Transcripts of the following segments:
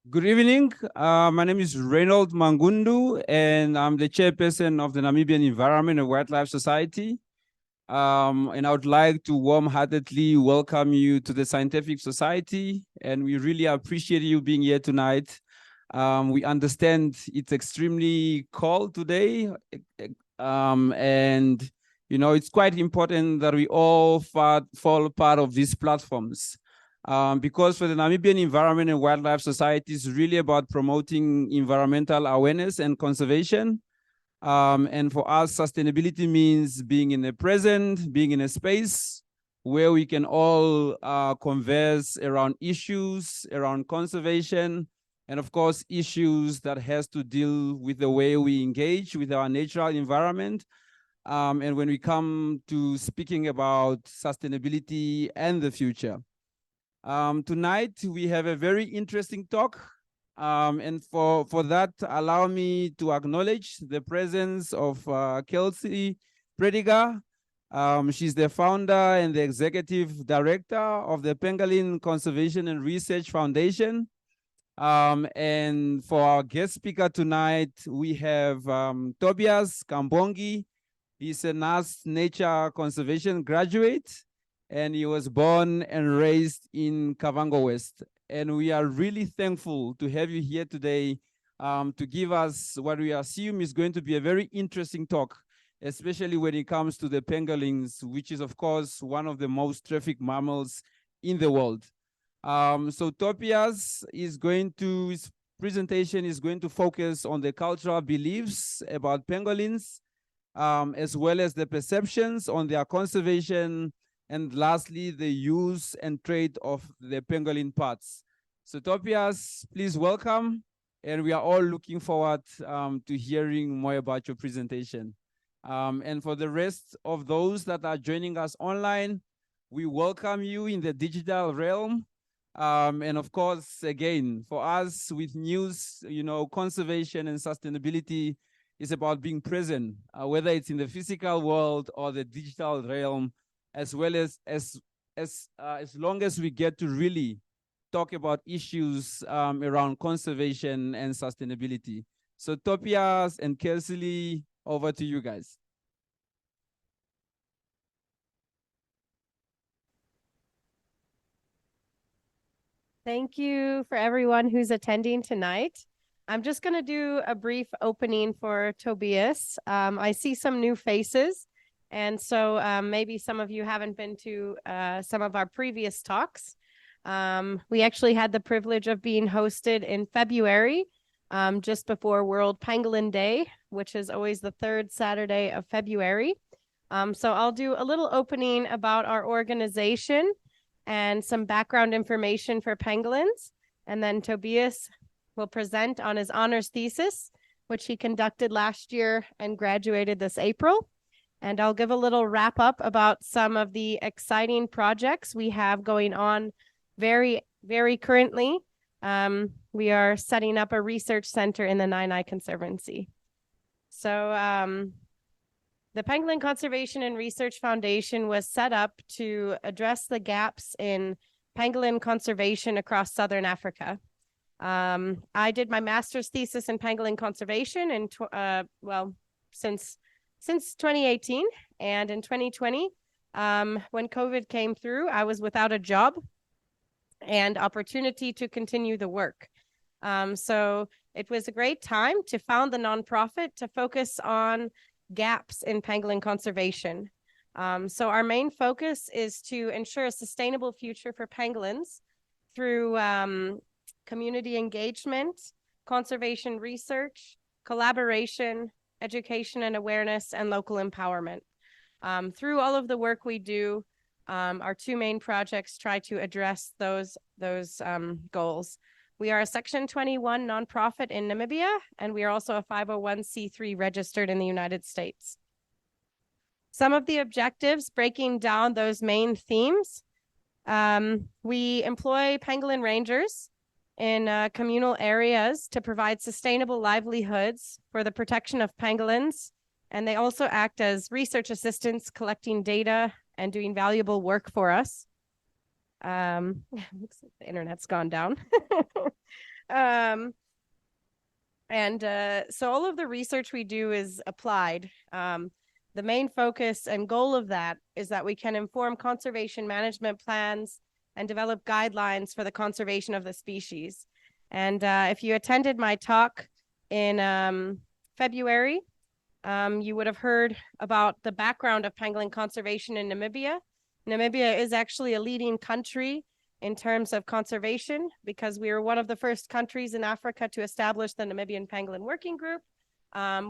Good evening. My name is Reynold Mangundu, and I'm the chairperson of the Namibian Environment and Wildlife Society. And I would like to warm-heartedly welcome you to the Scientific Society, and we really appreciate you being here tonight. We understand it's extremely cold today, and it's quite important that we all fall part of these platforms. Because for the Namibian Environment and Wildlife Society, it's really about promoting environmental awareness and conservation. And for us, sustainability means being in the present, being in a space where we can all converse around issues, around conservation, and of course, issues that has to deal with the way we engage with our natural environment. And when we come to speaking about sustainability and the future. Tonight, we have a very interesting talk. And for that, allow me to acknowledge the presence of Kelsey Prediger. She's the founder and the executive director of the Pangolin Conservation and Research Foundation. And for our guest speaker tonight, we have Tobias Kambongi. He's a NAS Nature Conservation graduate, and he was born and raised in Kavango West. And we are really thankful to have you here today to give us what we assume is going to be a very interesting talk, especially when it comes to the pangolins, which is, of course, one of the most trafficked mammals in the world. So Tobias his presentation is going to focus on the cultural beliefs about pangolins, as well as the perceptions on their conservation, and lastly, the use and trade of the pangolin parts. So Tobias, please welcome, and we are all looking forward to hearing more about your presentation. And for the rest of those that are joining us online, we welcome you in the digital realm. And of course, again, for us with news, conservation and sustainability is about being present, whether it's in the physical world or the digital realm, as well as long as we get to really talk about issues around conservation and sustainability. So Tobias and Kelsey, over to you guys. Thank you for everyone who's attending tonight. I'm just going to do a brief opening for Tobias. I see some new faces, and so maybe some of you haven't been to some of our previous talks. We actually had the privilege of being hosted in February, just before World Pangolin Day, which is always the third Saturday of February. So I'll do a little opening about our organization and some background information for pangolins. And then Tobias will present on his honors thesis, which he conducted last year and graduated this April. And I'll give a little wrap up about some of the exciting projects we have going on very, very currently. We are setting up a research center in the Nine-Eye Conservancy. So the Pangolin Conservation and Research Foundation was set up to address the gaps in pangolin conservation across Southern Africa. I did my master's thesis in pangolin conservation since 2018, and in 2020, when COVID came through, I was without a job and opportunity to continue the work. So it was a great time to found the nonprofit to focus on gaps in pangolin conservation. So our main focus is to ensure a sustainable future for pangolins through community engagement, conservation research, collaboration, education and awareness, and local empowerment. Through all of the work we do, our two main projects try to address those goals. We are a Section 21 nonprofit in Namibia, and we are also a 501c3 registered in the United States. Some of the objectives, breaking down those main themes, we employ pangolin rangers in communal areas to provide sustainable livelihoods for the protection of pangolins, and they also act as research assistants, collecting data and doing valuable work for us. Looks like the internet's gone down. So all of the research we do is applied. The main focus and goal of that is that we can inform conservation management plans and develop guidelines for the conservation of the species. And if you attended my talk in February, you would have heard about the background of pangolin conservation in Namibia. Namibia is actually a leading country in terms of conservation because we were one of the first countries in Africa to establish the Namibian Pangolin Working Group.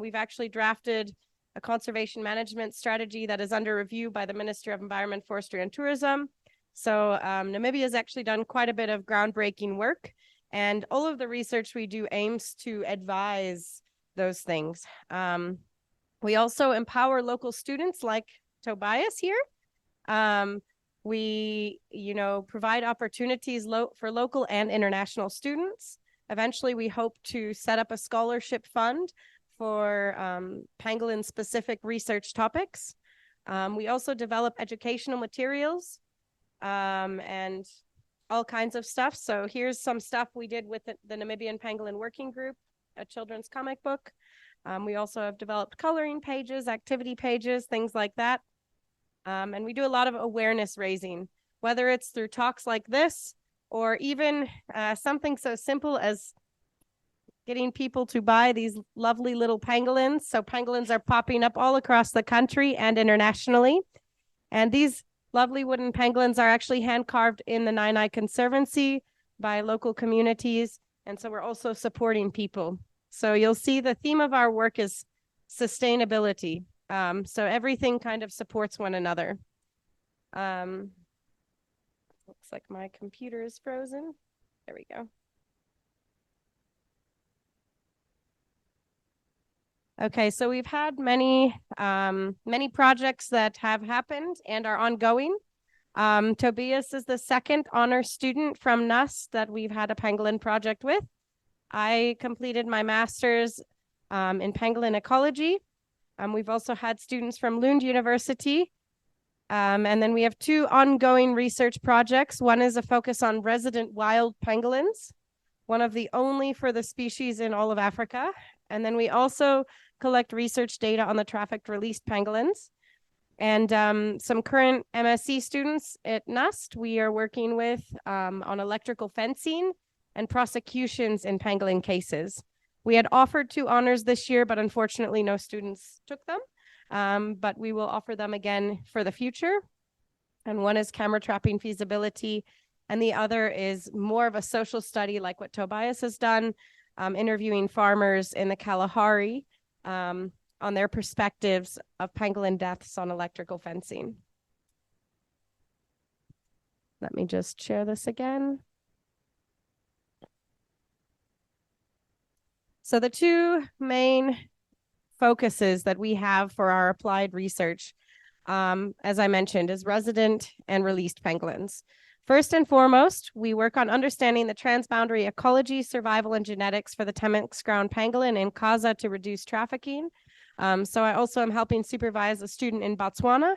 We've actually drafted a conservation management strategy that is under review by the Minister of Environment, Forestry, and Tourism. So Namibia has actually done quite a bit of groundbreaking work, and all of the research we do aims to advise those things. We also empower local students like Tobias here. We, provide opportunities for local and international students. Eventually, we hope to set up a scholarship fund for pangolin-specific research topics. We also develop educational materials and all kinds of stuff. So here's some stuff we did with the Namibian Pangolin Working Group, a children's comic book. We also have developed coloring pages, activity pages, things like that. And we do a lot of awareness raising, whether it's through talks like this or even something so simple as getting people to buy these lovely little pangolins. So pangolins are popping up all across the country and internationally. And these lovely wooden pangolins are actually hand carved in the Nainai Conservancy by local communities. And so we're also supporting people. So you'll see the theme of our work is sustainability. So everything kind of supports one another. Looks like my computer is frozen. There we go. Okay, so we've had many projects that have happened and are ongoing. Tobias is the second honor student from NUS that we've had a pangolin project with. I completed my master's in pangolin ecology. We've also had students from Lund University. And then we have two ongoing research projects. One is a focus on resident wild pangolins, one of the only for the species in all of Africa. And then we also collect research data on the trafficked released pangolins. And some current MSc students at NUST we are working with on electrical fencing and prosecutions in pangolin cases. We had offered 2 honors this year, but unfortunately no students took them. But we will offer them again for the future. And one is camera trapping feasibility, and the other is more of a social study like what Tobias has done, interviewing farmers in the Kalahari on their perspectives of pangolin deaths on electrical fencing. Let me just share this again. So the 2 main focuses that we have for our applied research, as I mentioned, is resident and released pangolins. First and foremost, we work on understanding the transboundary ecology, survival, and genetics for the Temminck's ground pangolin in Kaza to reduce trafficking. So I also am helping supervise a student in Botswana.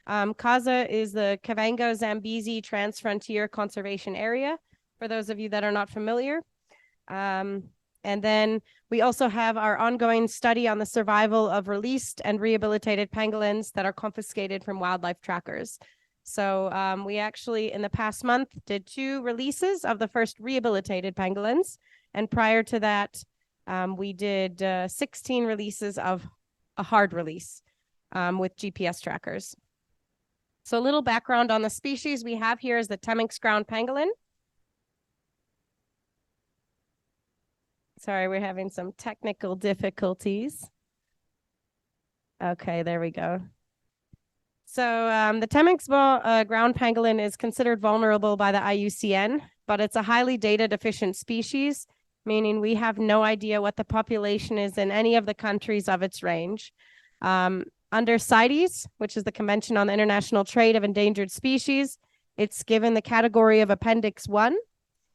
Kaza is the Kavango-Zambezi Transfrontier Conservation Area, for those of you that are not familiar. And then we also have our ongoing study on the survival of released and rehabilitated pangolins that are confiscated from wildlife trackers. So we actually, in the past month, did 2 releases of the first rehabilitated pangolins. And prior to that, we did 16 releases of a hard release with GPS trackers. So a little background on the species we have here is the Temminck's ground pangolin. Sorry, we're having some technical difficulties. Okay, there we go. So the Temminck's ground pangolin is considered vulnerable by the IUCN, but it's a highly data deficient species, meaning we have no idea what the population is in any of the countries of its range. Under CITES, which is the Convention on the International Trade of Endangered Species, it's given the category of Appendix 1.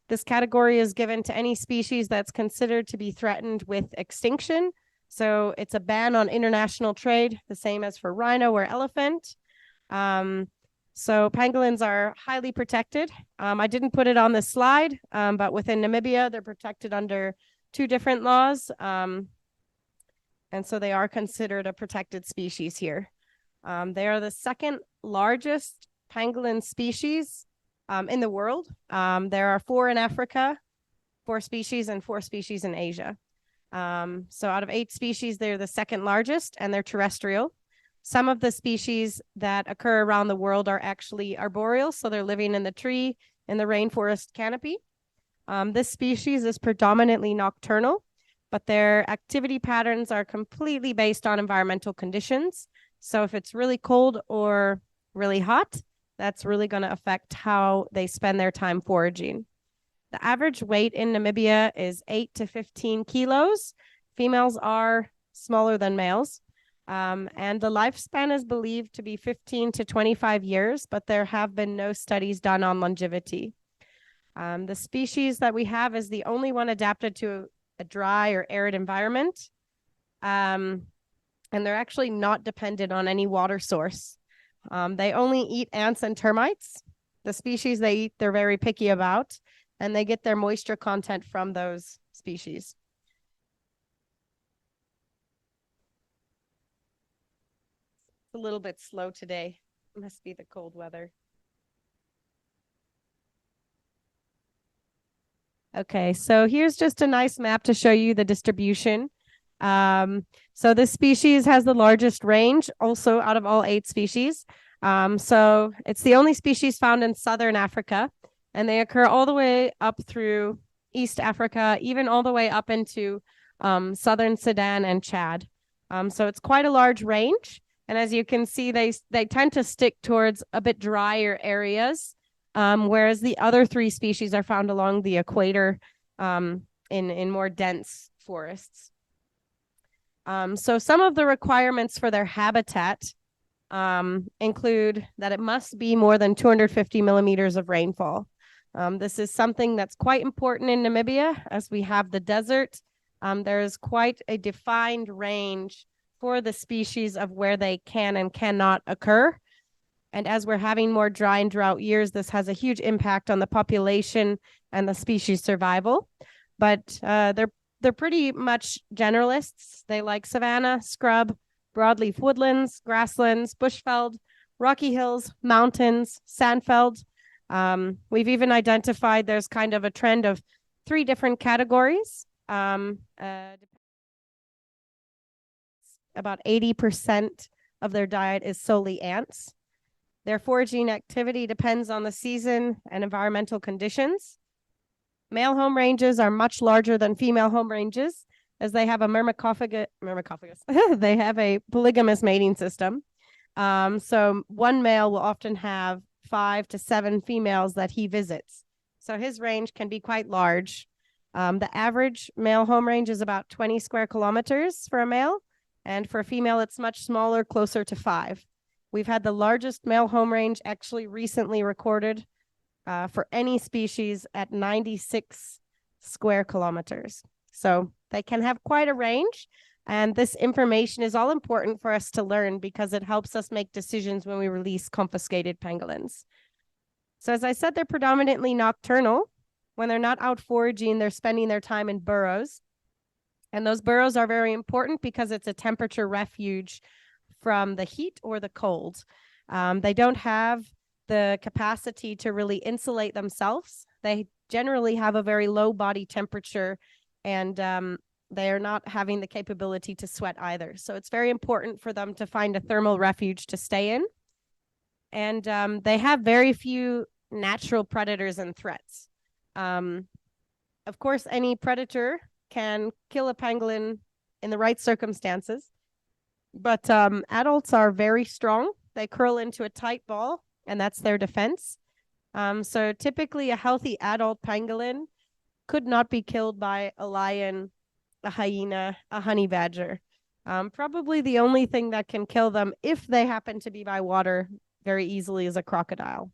This category is given to any species that's considered to be threatened with extinction. So it's a ban on international trade, the same as for rhino or elephant. So pangolins are highly protected. I didn't put it on this slide, but within Namibia, they're protected under 2 different laws. And so they are considered a protected species here. They are the second largest pangolin species in the world. There are 4 in Africa, 4 species, and 4 species in Asia. So out of 8 species, they're the second largest, and they're terrestrial. Some of the species that occur around the world are actually arboreal, so they're living in the tree, in the rainforest canopy. This species is predominantly nocturnal, but their activity patterns are completely based on environmental conditions. So if it's really cold or really hot, that's really going to affect how they spend their time foraging. The average weight in Namibia is 8 to 15 kilos. Females are smaller than males. And the lifespan is believed to be 15 to 25 years, but there have been no studies done on longevity. The species that we have is the only one adapted to a dry or arid environment. And they're actually not dependent on any water source. They only eat ants and termites. The species they eat, they're very picky about, and they get their moisture content from those species. A little bit slow today. Must be the cold weather. Okay, so here's just a nice map to show you the distribution. So this species has the largest range, also out of all 8 species. So it's the only species found in southern Africa, and they occur all the way up through East Africa, even all the way up into southern Sudan and Chad. So it's quite a large range. And as you can see, they tend to stick towards a bit drier areas, whereas the other 3 species are found along the equator in more dense forests. So some of the requirements for their habitat include that it must be more than 250 millimeters of rainfall. This is something that's quite important in Namibia, as we have the desert. There's quite a defined range for the species of where they can and cannot occur. And as we're having more dry and drought years, this has a huge impact on the population and the species survival. But they're pretty much generalists. They like savanna, scrub, broadleaf woodlands, grasslands, bushveld, rocky hills, mountains, sandfeld. We've even identified there's kind of a trend of 3 different categories. About 80% of their diet is solely ants. Their foraging activity depends on the season and environmental conditions. Male home ranges are much larger than female home ranges, as they have a myrmecophagus. They have a polygamous mating system. So one male will often have 5 to 7 females that he visits. So his range can be quite large. The average male home range is about 20 square kilometers for a male, and for a female, it's much smaller, closer to 5. We've had the largest male home range actually recently recorded for any species at 96 square kilometers. So they can have quite a range. And this information is all important for us to learn because it helps us make decisions when we release confiscated pangolins. So as I said, they're predominantly nocturnal. When they're not out foraging, they're spending their time in burrows. And those burrows are very important because it's a temperature refuge from the heat or the cold. They don't have the capacity to really insulate themselves. They generally have a very low body temperature, and they are not having the capability to sweat either. So it's very important for them to find a thermal refuge to stay in. And they have very few natural predators and threats. Of course, any predator can kill a pangolin in the right circumstances, but adults are very strong. They curl into a tight ball, and that's their defense. So typically a healthy adult pangolin could not be killed by a lion, a hyena, a honey badger. Probably the only thing that can kill them, if they happen to be by water very easily, is a crocodile.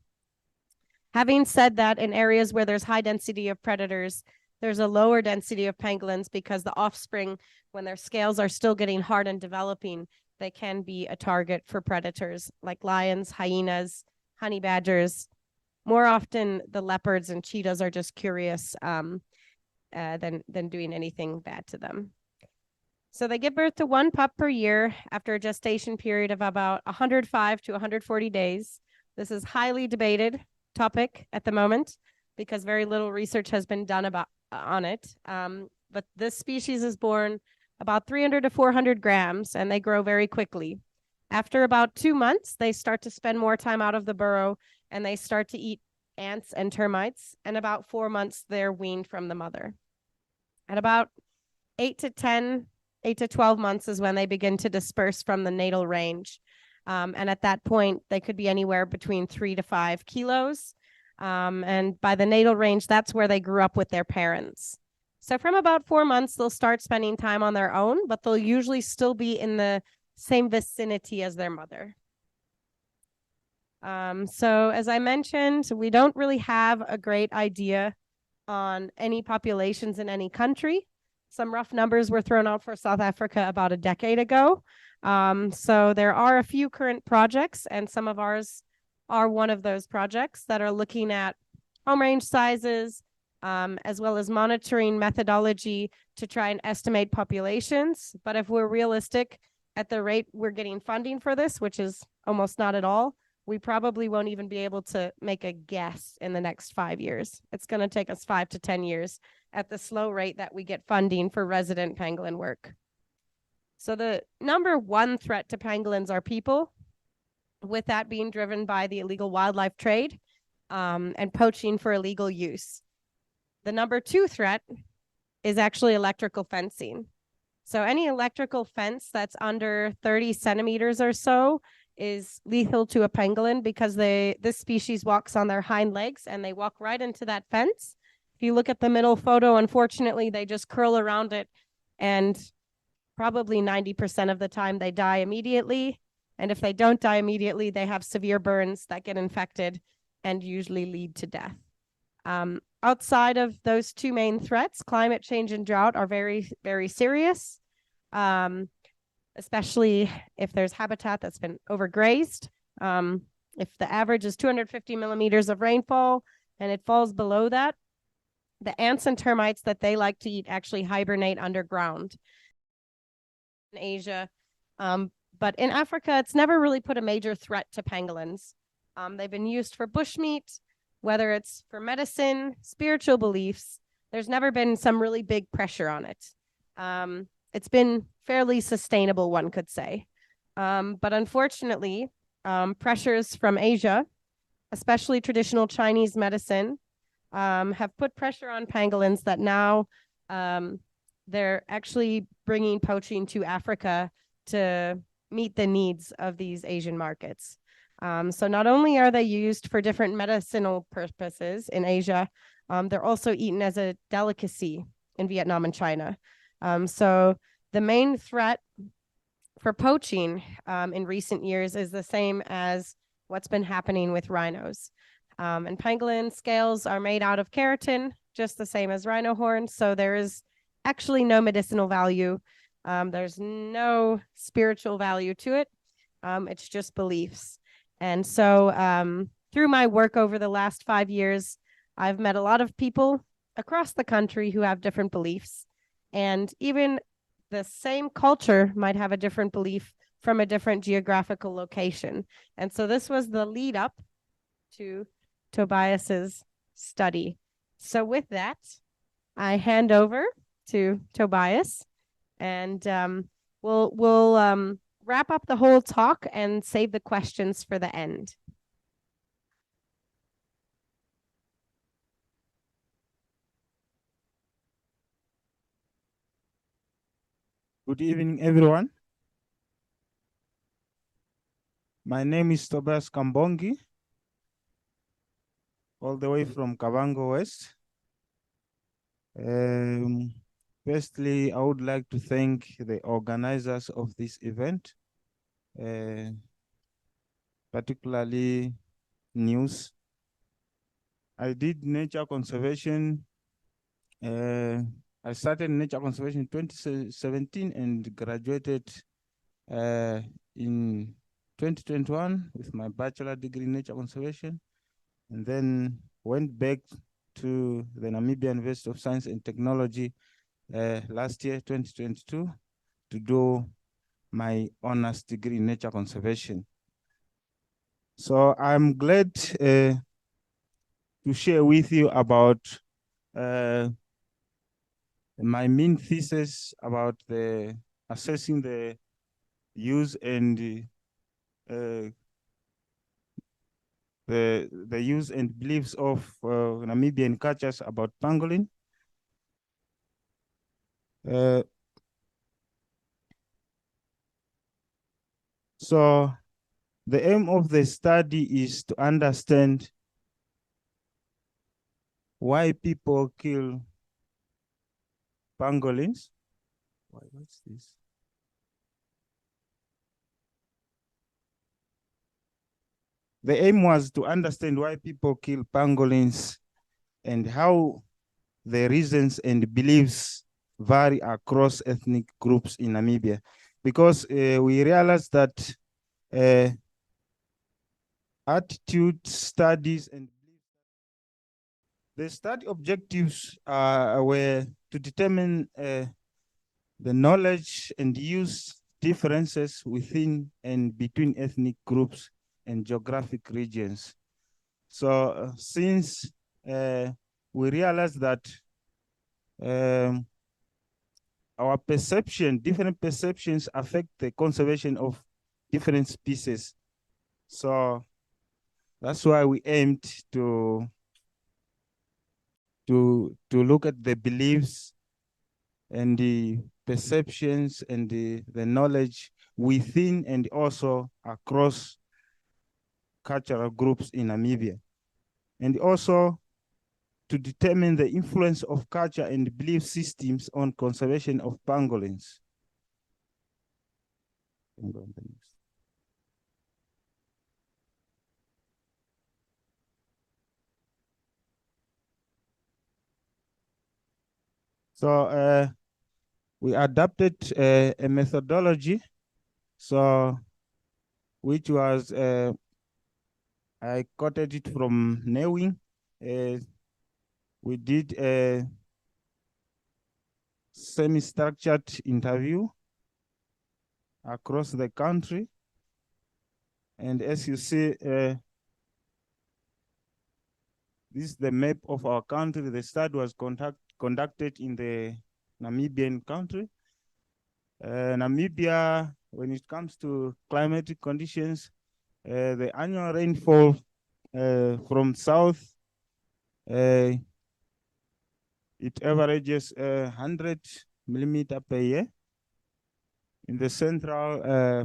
Having said that, in areas where there's high density of predators, there's a lower density of pangolins because the offspring, when their scales are still getting hard and developing, they can be a target for predators like lions, hyenas, honey badgers. More often, the leopards and cheetahs are just curious than doing anything bad to them. So they give birth to one pup per year after a gestation period of about 105 to 140 days. This is highly debated topic at the moment because very little research has been done on it. But this species is born about 300 to 400 grams, and they grow very quickly. After about 2 months, they start to spend more time out of the burrow, and they start to eat ants and termites. And about 4 months, they're weaned from the mother. At about 8 to 12 months is when they begin to disperse from the natal range. And at that point, they could be anywhere between 3 to 5 kilos. And by the natal range, that's where they grew up with their parents. So from about 4 months, they'll start spending time on their own, but they'll usually still be in the same vicinity as their mother. So as I mentioned, we don't really have a great idea on any populations in any country. Some rough numbers were thrown out for South Africa about a decade ago. So there are a few current projects, and some of ours are one of those projects that are looking at home range sizes, as well as monitoring methodology to try and estimate populations. But if we're realistic at the rate we're getting funding for this, which is almost not at all, we probably won't even be able to make a guess in the next 5 years. It's going to take us 5 to 10 years at the slow rate that we get funding for resident pangolin work. So the number one threat to pangolins are people, with that being driven by the illegal wildlife trade and poaching for illegal use. The number two threat is actually electrical fencing. So any electrical fence that's under 30 centimeters or so is lethal to a pangolin because this species walks on their hind legs and they walk right into that fence. If you look at the middle photo, unfortunately, they just curl around it, and probably 90% of the time they die immediately. And if they don't die immediately, they have severe burns that get infected and usually lead to death. Outside of those two main threats, climate change and drought are very, very serious, especially if there's habitat that's been overgrazed. If the average is 250 millimeters of rainfall and it falls below that, the ants and termites that they like to eat actually hibernate underground in Asia. But in Africa, it's never really put a major threat to pangolins. They've been used for bushmeat, whether it's for medicine, spiritual beliefs. There's never been some really big pressure on it. It's been fairly sustainable, one could say. But unfortunately, pressures from Asia, especially traditional Chinese medicine, have put pressure on pangolins that now they're actually bringing poaching to Africa to meet the needs of these Asian markets. So not only are they used for different medicinal purposes in Asia, they're also eaten as a delicacy in Vietnam and China. So the main threat for poaching in recent years is the same as what's been happening with rhinos. And pangolin scales are made out of keratin, just the same as rhino horns. So there is actually no medicinal value. There's no spiritual value to it. It's just beliefs. And so through my work over the last 5 years, I've met a lot of people across the country who have different beliefs. And even the same culture might have a different belief from a different geographical location. And so this was the lead up to Tobias's study. So with that, I hand over to Tobias, and we'll wrap up the whole talk and save the questions for the end. Good evening, everyone. My name is Tobias Kambongi, all the way from Kavango West. Firstly, I would like to thank the organizers of this event, particularly news. I did nature conservation. I started nature conservation in 2017 and graduated in 2021 with my bachelor degree in nature conservation, and then went back to the Namibia University of Science and Technology last year, 2022, to do my honors degree in nature conservation. So I'm glad to share with you about my main thesis about assessing the use and the use and beliefs of Namibian cultures about pangolin. So the aim of the study is to understand why people kill pangolins. What's this? The aim was to understand why people kill pangolins and how the reasons and beliefs vary across ethnic groups in Namibia. Because we realized that attitude studies and the study objectives were to determine the knowledge and use differences within and between ethnic groups and geographic regions. So since we realized that our different perceptions affect the conservation of different species. So that's why we aimed to look at the beliefs and the perceptions and the knowledge within and also across cultural groups in Namibia. And also to determine the influence of culture and belief systems on conservation of pangolins. So we adapted a methodology, so which was I quoted it from Newing. We did a semi-structured interview across the country, and as you see, this is the map of our country. The study was conducted in the Namibian country. Namibia, when it comes to climatic conditions, the annual rainfall from south, it averages 100 millimeter per year. In the central,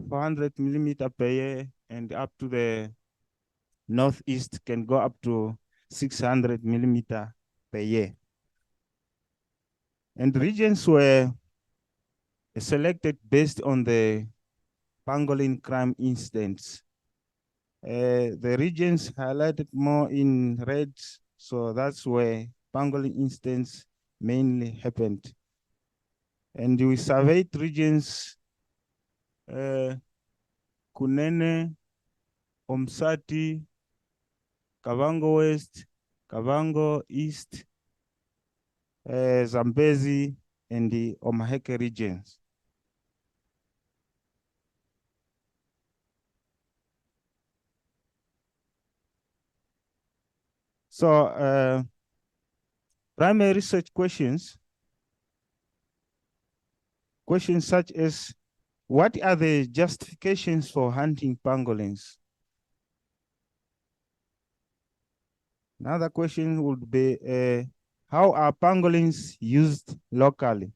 400 millimeter per year, and up to the northeast can go up to 600 millimeter per year. And regions were selected based on the pangolin crime incidents. The regions highlighted more in red, so that's where pangolin incidents mainly happened. And we surveyed regions Kunene, Omsati, Kavango West, Kavango East, Zambezi, and the Omaheke regions. So primary research questions such as, what are the justifications for hunting pangolins? Another question would be, how are pangolins used locally?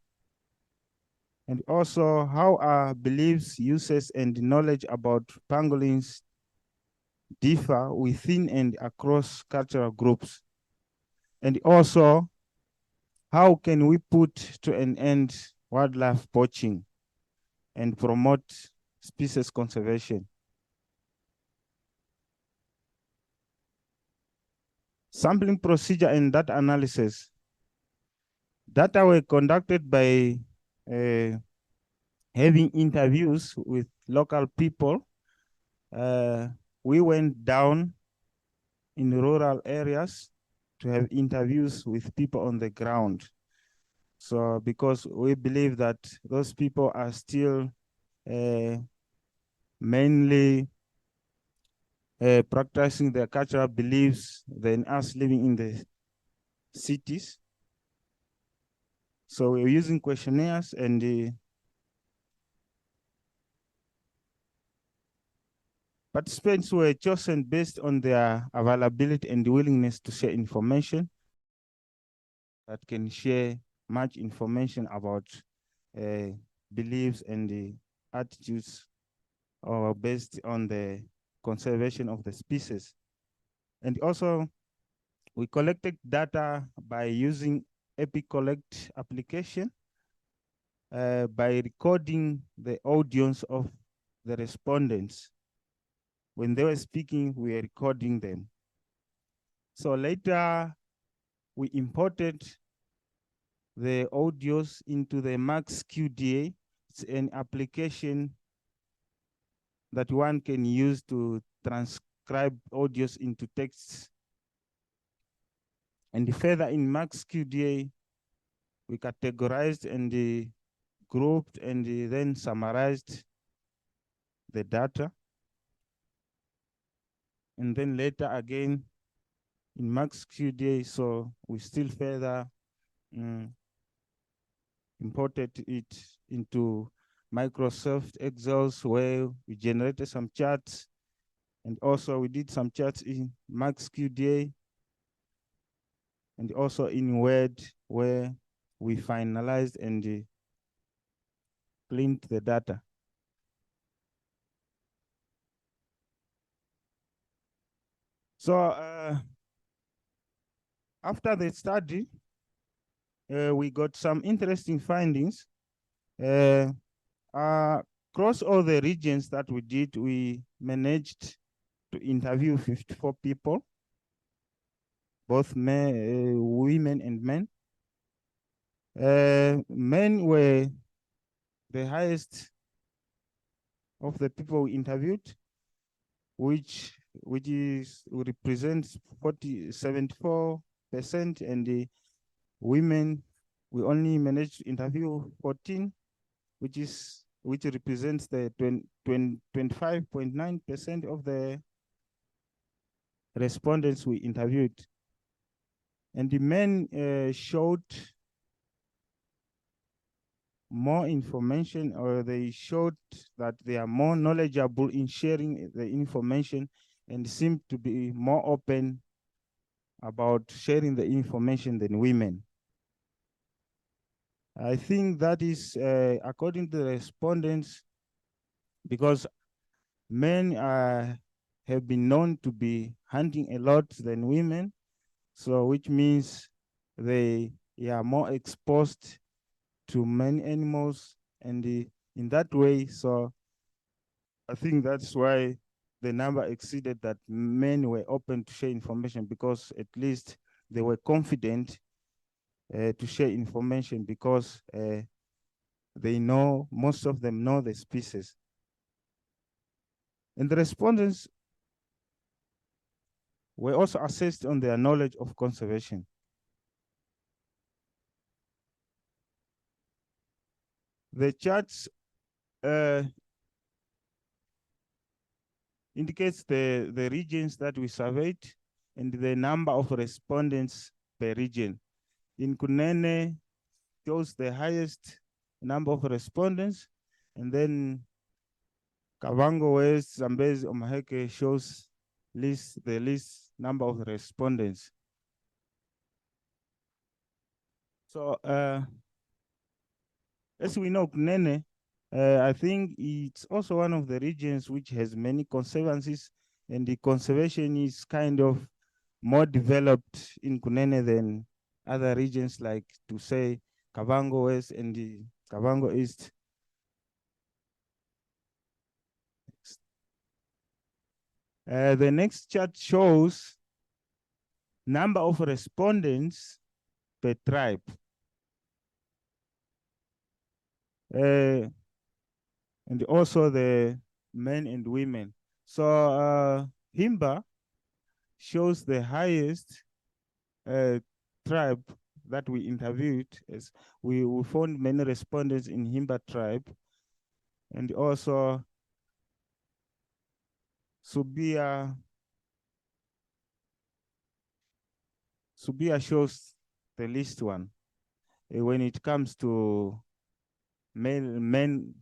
And also, how are beliefs, uses, and knowledge about pangolins differ within and across cultural groups? And also, how can we put to an end wildlife poaching and promote species conservation? Sampling procedure and data analysis. Data were conducted by having interviews with local people we went down in rural areas to have interviews with people on the ground. So because we believe that those people are still mainly practicing their cultural beliefs than us living in the cities. So we're using questionnaires, and participants were chosen based on their availability and willingness to share information that can share much information about beliefs and the attitudes or based on the conservation of the species. And also, we collected data by using EpiCollect application by recording the audience of the respondents. When they were speaking, we were recording them. So later, we imported the audios into the Max QDA. It's an application that one can use to transcribe audios into texts. And further in Max QDA, we categorized and grouped and then summarized the data. And then later again in Max QDA, so we still further imported it into Microsoft Excels, where we generated some charts, and also we did some charts in Max QDA, and also in Word, where we finalized and cleaned the data. So after the study, we got some interesting findings. Across all the regions that we did, we managed to interview 54 people, both women and men. Men were the highest of the people we interviewed, which represents 74%, and the women, we only managed to interview 14, which represents the 25.9% of the respondents we interviewed. And the men showed more information, or they showed that they are more knowledgeable in sharing the information and seem to be more open about sharing the information than women. I think that is according to the respondents, because men have been known to be hunting a lot than women, so which means they are more exposed to many animals, and in that way, so I think that's why the number exceeded that men were open to share information, because at least they were confident to share information, because they know, most of them know the species. And the respondents were also assessed on their knowledge of conservation. The charts indicates the regions that we surveyed and the number of respondents per region. In Kunene shows the highest number of respondents, and then Kavango West, Zambezi, Omaheke shows the least number of respondents. So as we know, Kunene, I think it's also one of the regions which has many conservancies, and the conservation is kind of more developed in Kunene than other regions, like to say Kavango West and the Kavango East. The next chart shows number of respondents per tribe. And also the men and women. So Himba shows the highest tribe that we interviewed. As we found many respondents in Himba tribe, and also Subia shows the least one when it comes to male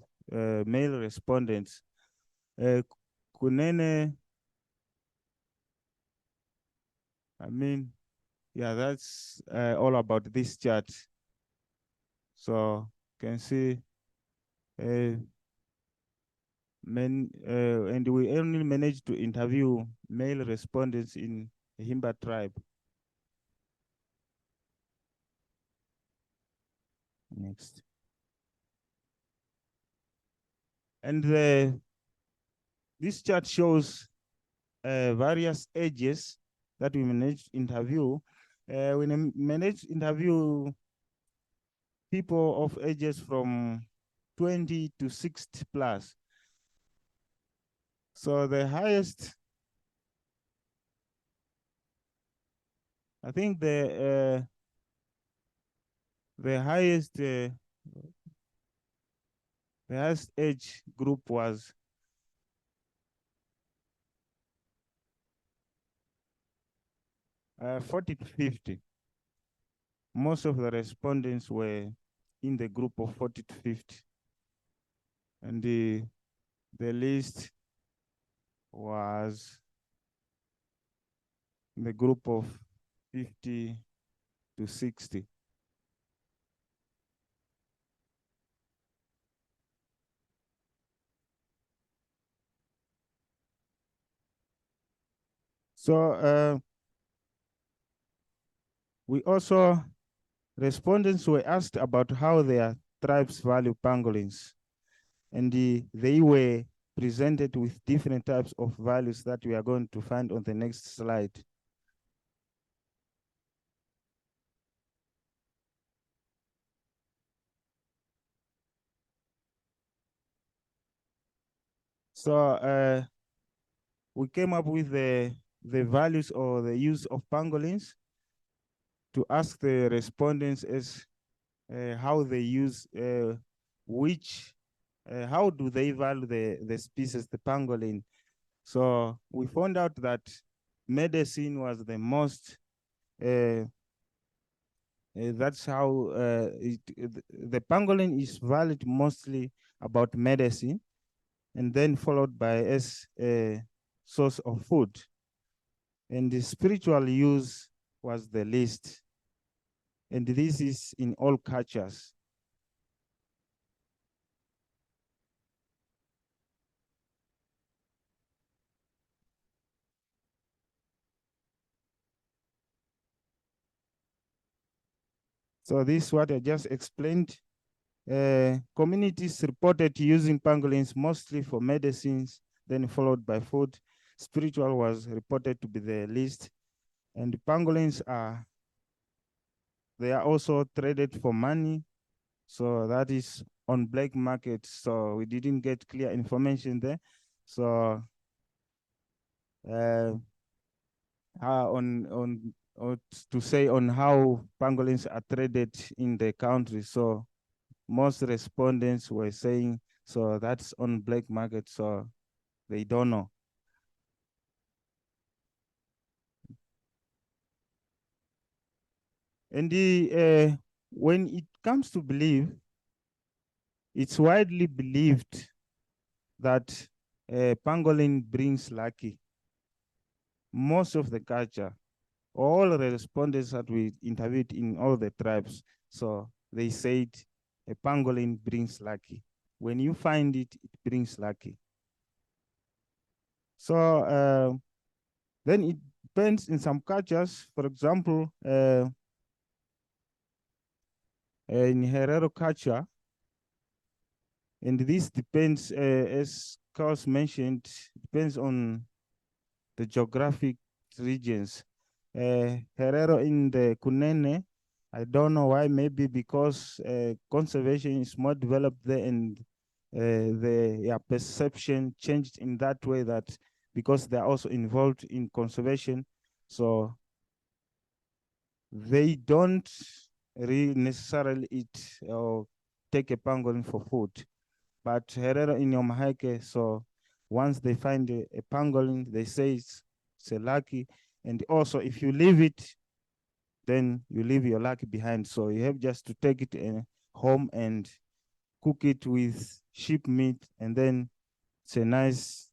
respondents. Kunene, I mean, yeah, that's all about this chart. So you can see men, and we only managed to interview male respondents in the Himba tribe. Next. And this chart shows various ages that we managed to interview. We managed to interview people of ages from 20 to 60 plus. So the highest, I think the highest age group was 40 to 50. Most of the respondents were in the group of 40 to 50. And the list was in the group of 50 to 60. So we also, respondents were asked about how their tribes value pangolins, and they were presented with different types of values that we are going to find on the next slide. So we came up with the values or the use of pangolins to ask the respondents as how they use how do they value the species, the pangolin. So we found out that medicine was the most, that's how the pangolin is valued mostly about medicine, and then followed by as a source of food. And the spiritual use was the least. And this is in all cultures. So this is what I just explained. Communities reported using pangolins mostly for medicines, then followed by food. Spiritual was reported to be the least. And pangolins they are also traded for money. So that is on black market. So we didn't get clear information there. So to say on how pangolins are traded in the country. So most respondents were saying, so that's on black market, so they don't know. And when it comes to belief, it's widely believed that pangolin brings lucky. Most of the culture, all the respondents that we interviewed in all the tribes, so they said a pangolin brings lucky. When you find it, it brings lucky. So then it depends in some cultures. For example, in Herero culture, and this depends, as Carlos mentioned, depends on the geographic regions. Herero in the Kunene, I don't know why, maybe because conservation is more developed there, and the perception changed in that way that because they are also involved in conservation. So they don't really necessarily eat or take a pangolin for food. But Herero in Yomaheke, so once they find a pangolin, they say it's a lucky. And also, if you leave it, then you leave your lucky behind. So you have just to take it home and cook it with sheep meat, and then it's a nice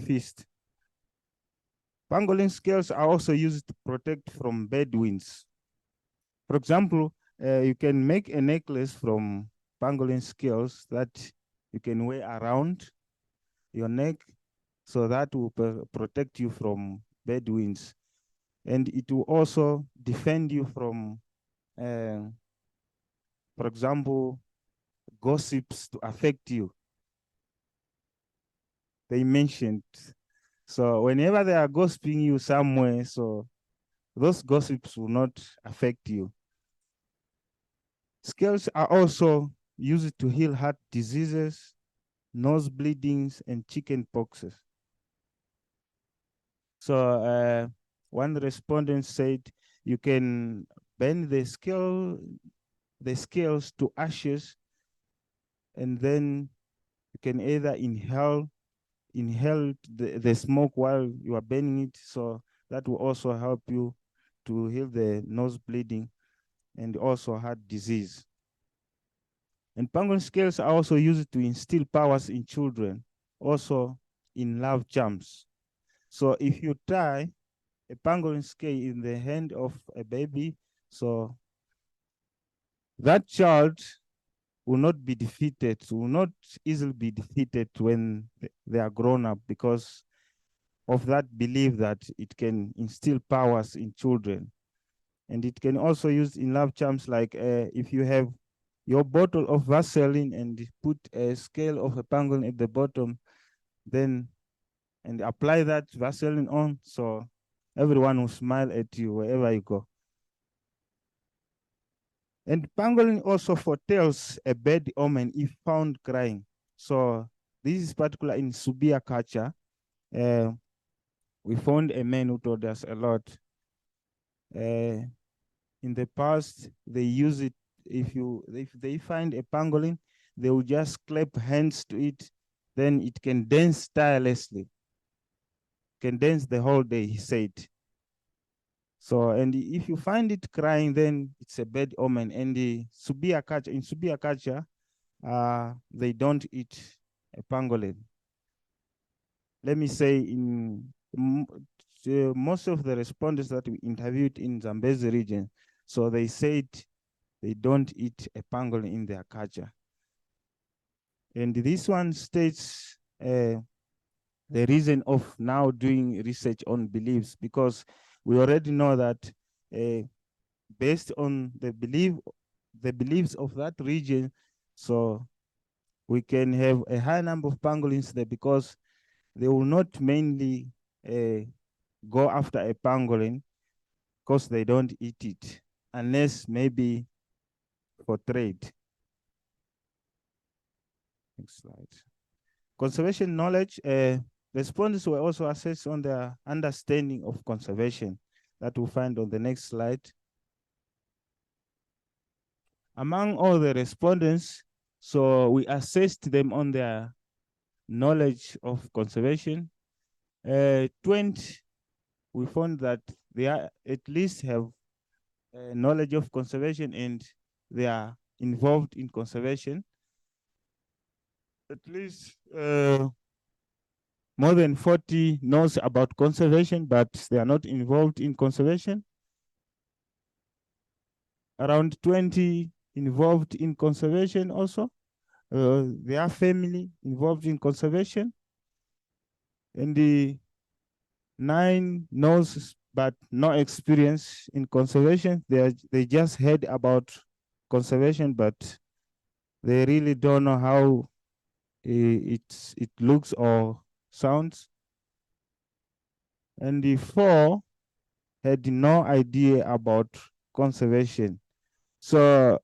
feast. Pangolin scales are also used to protect from bad winds. For example, you can make a necklace from pangolin scales that you can wear around your neck, so that will protect you from bad winds. And it will also defend you from, for example, gossips to affect you. They mentioned. So whenever they are gossiping you somewhere, so those gossips will not affect you. Scales are also used to heal heart diseases, nose bleedings, and chicken poxes. So one respondent said you can bend the scales to ashes, and then you can either inhale the smoke while you are burning it. So that will also help you to heal the nose bleeding and also heart disease. And pangolin scales are also used to instill powers in children, also in love charms. So if you tie a pangolin scale in the hand of a baby, so that child will not be defeated, will not easily be defeated when they are grown up, because of that belief that it can instill powers in children. And it can also use in love charms, like if you have your bottle of Vaseline and put a scale of a pangolin at the bottom, then and apply that Vaseline on, so everyone will smile at you wherever you go. And pangolin also foretells a bad omen if found crying. So this is particular in Subia culture. We found a man who told us a lot. In the past, they use it. If they find a pangolin, they will just clap hands to it, then it can dance tirelessly. Can dance the whole day, he said. So, and if you find it crying, then it's a bad omen. And in Subia culture, they don't eat a pangolin. Let me say, in most of the respondents that we interviewed in Zambezi region, so they said they don't eat a pangolin in their culture. And this one states the reason of now doing research on beliefs, because we already know that based on the beliefs of that region, so we can have a high number of pangolins there, because they will not mainly go after a pangolin because they don't eat it, unless maybe for trade. Next slide. Conservation knowledge. Respondents were also assessed on their understanding of conservation, that we'll find on the next slide. Among all the respondents, so we assessed them on their knowledge of conservation. 20, we found that they are at least have knowledge of conservation and they are involved in conservation. At least more than 40 knows about conservation, but they are not involved in conservation. Around 20 involved in conservation also. Their family involved in conservation. And the 9 knows but no experience in conservation. They just heard about conservation, but they really don't know how it looks or sounds. And the 4 had no idea about conservation. So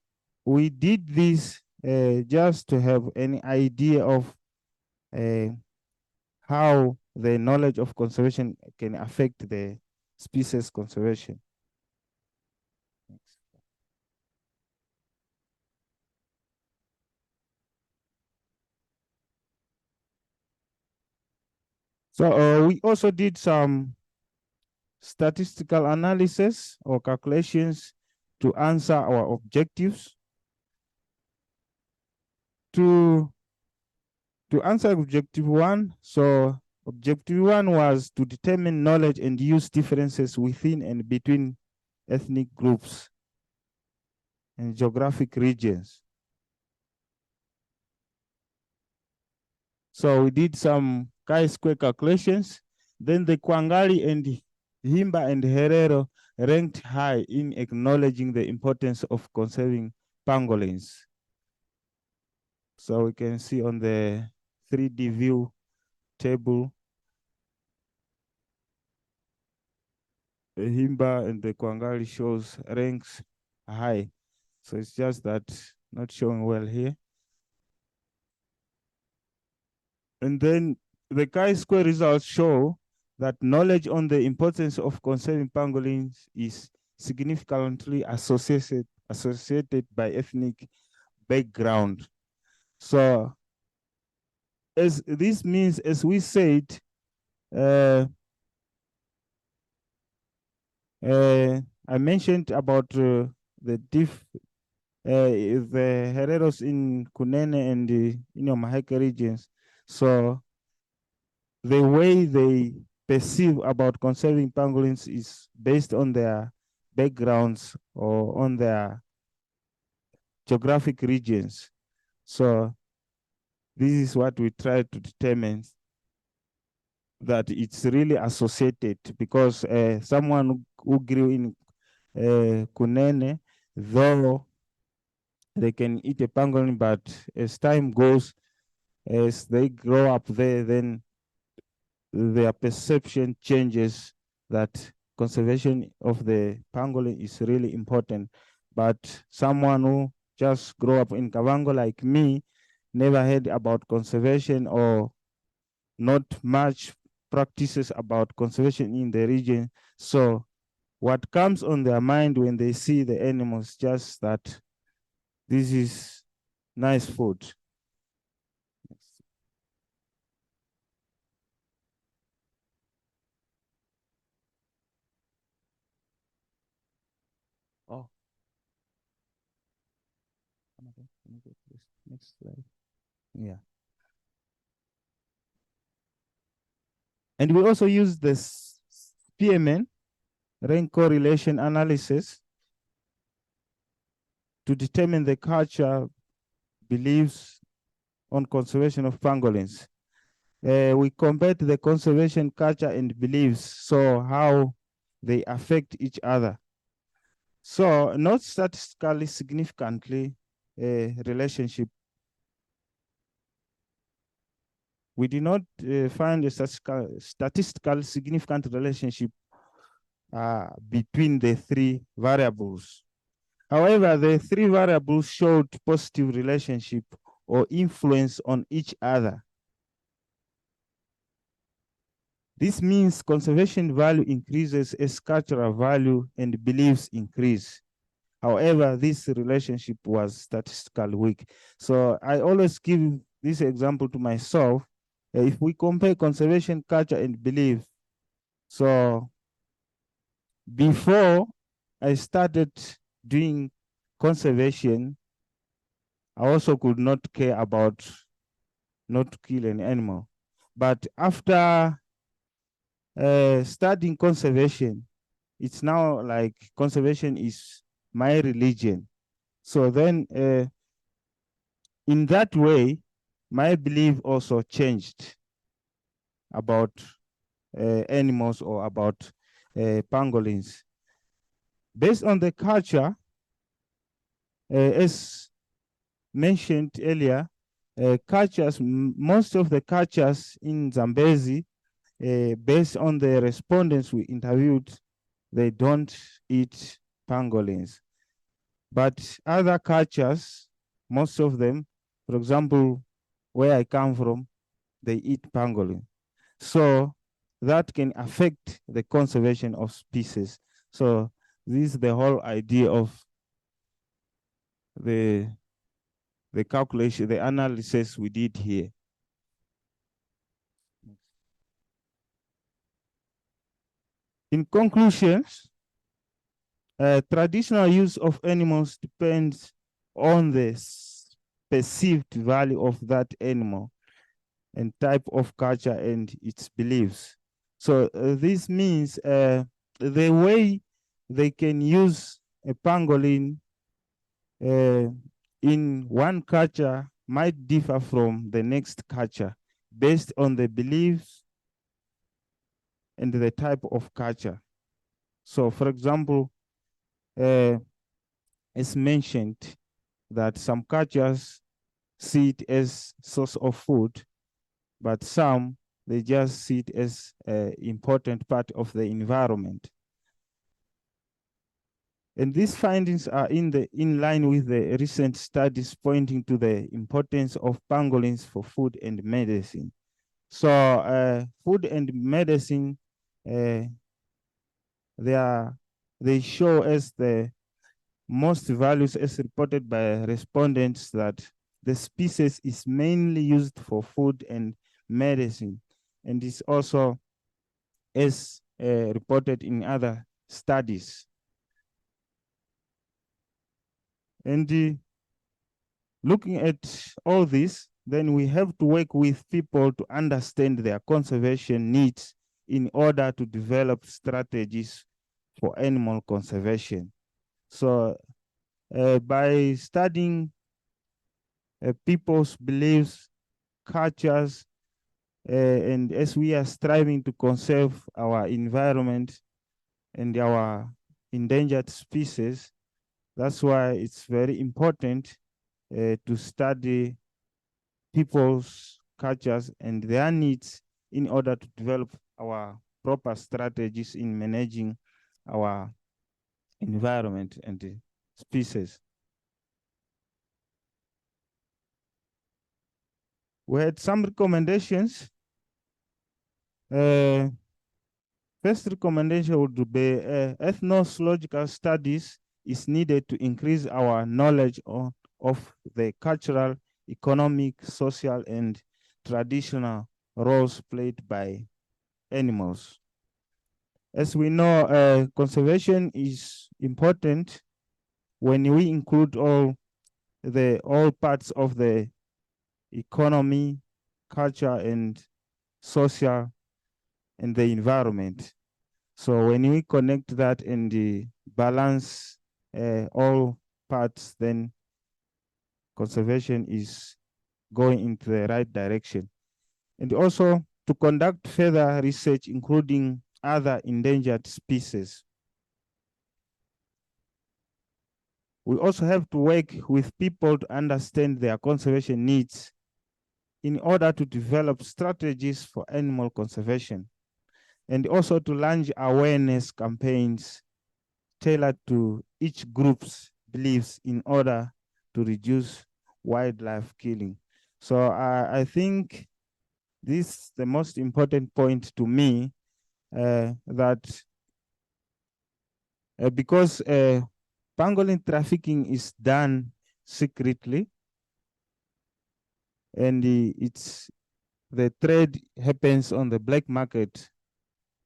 we did this just to have any idea of how the knowledge of conservation can affect the species conservation. So we also did some statistical analysis or calculations to answer our objectives. To answer objective one, so objective one was to determine knowledge and use differences within and between ethnic groups and geographic regions. So we did some chi-square calculations. Then the Kwangali and Himba and Herero ranked high in acknowledging the importance of conserving pangolins. So we can see on the 3D view table, the Himba and the Kwangali shows ranks high. So it's just that not showing well here. And then the chi-square results show that knowledge on the importance of conserving pangolins is significantly associated by ethnic background. So as this means, as we said, I mentioned about the Hereros in Kunene and the Maheke regions. So the way they perceive about conserving pangolins is based on their backgrounds or on their geographic regions. So this is what we try to determine, that it's really associated, because someone who grew in Kunene, though they can eat a pangolin, but as time goes, as they grow up there, then their perception changes that conservation of the pangolin is really important. But someone who just grew up in Kavango like me, never heard about conservation or not much practices about conservation in the region. So what comes on their mind when they see the animals, just that this is nice food. Oh. Next slide. Yeah. And we also use this PMN, rank correlation analysis, to determine the culture beliefs on conservation of pangolins. We compared the conservation culture and beliefs, so how they affect each other. So not statistically significantly relationship. We did not find a statistical significant relationship between the three variables. However, the three variables showed positive relationship or influence on each other. This means conservation value increases as cultural value and beliefs increase. However, this relationship was statistically weak. So I always give this example to myself. If we compare conservation culture and belief, so before I started doing conservation, I also could not care about not to kill an animal. But after studying conservation, it's now like conservation is my religion. So then in that way, my belief also changed about animals or about pangolins. Based on the culture, as mentioned earlier, most of the cultures in Zambezi, based on the respondents we interviewed, they don't eat pangolins. But other cultures, most of them, for example, where I come from, they eat pangolin. So that can affect the conservation of species. So this is the whole idea of the calculation, the analysis we did here. In conclusions, traditional use of animals depends on the perceived value of that animal and type of culture and its beliefs. So this means the way they can use a pangolin in one culture might differ from the next culture based on the beliefs and the type of culture. So for example, it's mentioned that some cultures see it as source of food, but some, they just see it as an important part of the environment. And these findings are in line with the recent studies pointing to the importance of pangolins for food and medicine. So food and medicine, they show as the most values as reported by respondents that the species is mainly used for food and medicine, and is also as reported in other studies. And looking at all this, then we have to work with people to understand their conservation needs in order to develop strategies for animal conservation. So by studying people's beliefs, cultures, and as we are striving to conserve our environment and our endangered species, that's why it's very important to study people's cultures and their needs in order to develop our proper strategies in managing our environment and species. We had some recommendations. First recommendation would be ethnological studies is needed to increase our knowledge of the cultural, economic, social, and traditional roles played by animals. As we know, conservation is important when we include all parts of the economy, culture, and social, and the environment. So when we connect that and balance all parts, then conservation is going into the right direction. And also to conduct further research, including other endangered species. We also have to work with people to understand their conservation needs in order to develop strategies for animal conservation, and also to launch awareness campaigns tailored to each group's beliefs in order to reduce wildlife killing. So I think this is the most important point to me, that because pangolin trafficking is done secretly, and the trade happens on the black market,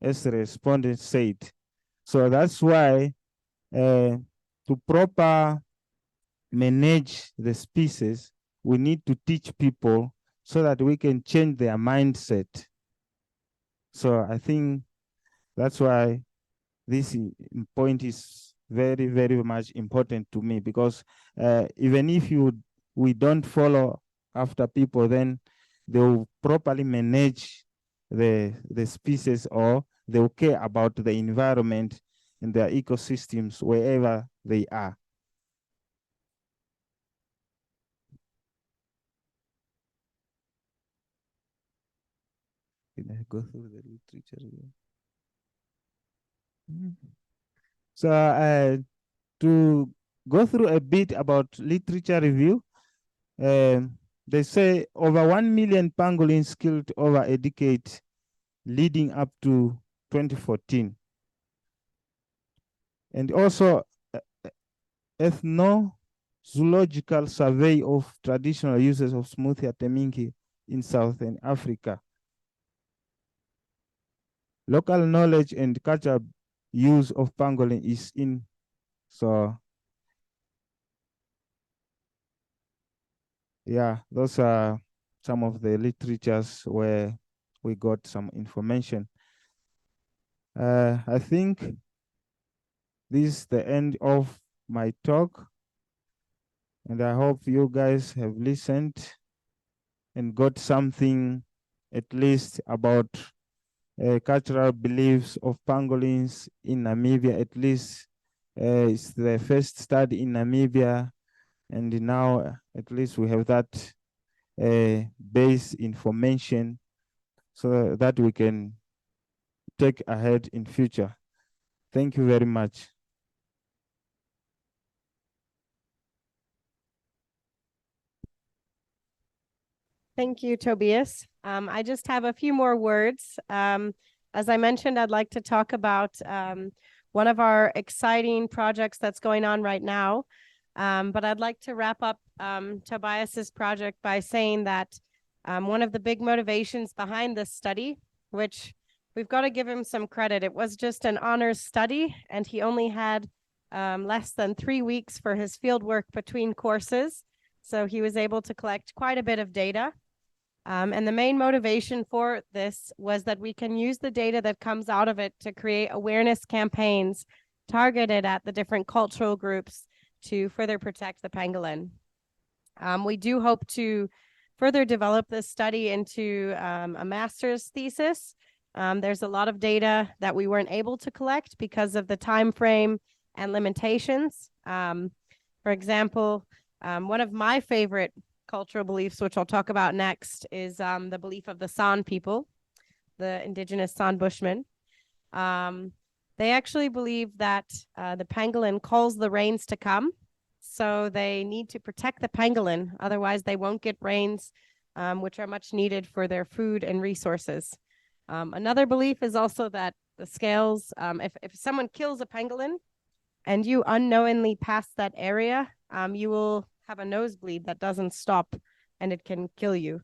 as the respondent said. So that's why to proper manage the species, we need to teach people so that we can change their mindset. So I think that's why this point is very, very much important to me, because even if we don't follow after people, then they will properly manage the species, or they will care about the environment and their ecosystems wherever they are. Did I go through the literature again? So to go through a bit about literature review, they say over 1 million pangolins killed over a decade leading up to 2014. And also ethnozoological survey of traditional uses of smoothia teminki in Southern Africa. Local knowledge and cultural use of pangolin is in. So yeah, those are some of the literatures where we got some information. I think this is the end of my talk, and I hope you guys have listened and got something at least about cultural beliefs of pangolins in Namibia. At least it's the first study in Namibia, and now at least we have that base information so that we can take ahead in future. Thank you very much. Thank you, Tobias. I just have a few more words. As I mentioned, I'd like to talk about one of our exciting projects that's going on right now. But I'd like to wrap up Tobias's project by saying that one of the big motivations behind this study, which we've got to give him some credit, it was just an honors study, and he only had less than 3 weeks for his field work between courses. So he was able to collect quite a bit of data. And the main motivation for this was that we can use the data that comes out of it to create awareness campaigns targeted at the different cultural groups to further protect the pangolin. We do hope to further develop this study into a master's thesis. There's a lot of data that we weren't able to collect because of the time frame and limitations. For example, one of my favorite cultural beliefs, which I'll talk about next, is the belief of the San people, the indigenous San Bushmen. They actually believe that the pangolin calls the rains to come, so they need to protect the pangolin, otherwise they won't get rains, which are much needed for their food and resources. Another belief is also that the scales, if someone kills a pangolin and you unknowingly pass that area, you will have a nosebleed that doesn't stop and it can kill you.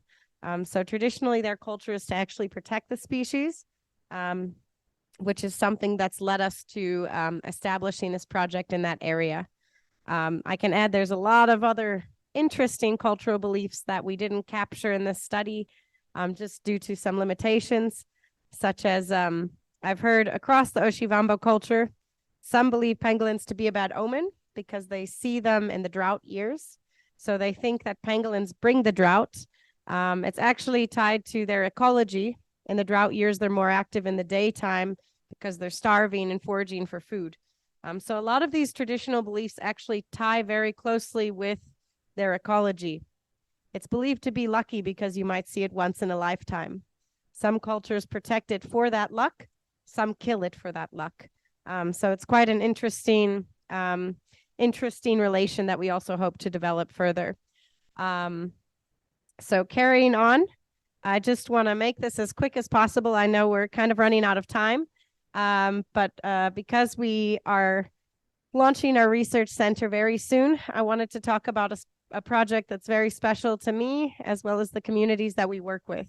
So traditionally their culture is to actually protect the species, which is something that's led us to establishing this project in that area. I can add there's a lot of other interesting cultural beliefs that we didn't capture in this study, just due to some limitations, such as I've heard across the Oshivambo culture, some believe pangolins to be a bad omen because they see them in the drought years. So they think that pangolins bring the drought. It's actually tied to their ecology. In the drought years, they're more active in the daytime because they're starving and foraging for food. So a lot of these traditional beliefs actually tie very closely with their ecology. It's believed to be lucky because you might see it once in a lifetime. Some cultures protect it for that luck. Some kill it for that luck. So it's quite an interesting relation that we also hope to develop further. So carrying on, I just want to make this as quick as possible. I know we're kind of running out of time, but because we are launching our research center very soon, I wanted to talk about a project that's very special to me, as well as the communities that we work with.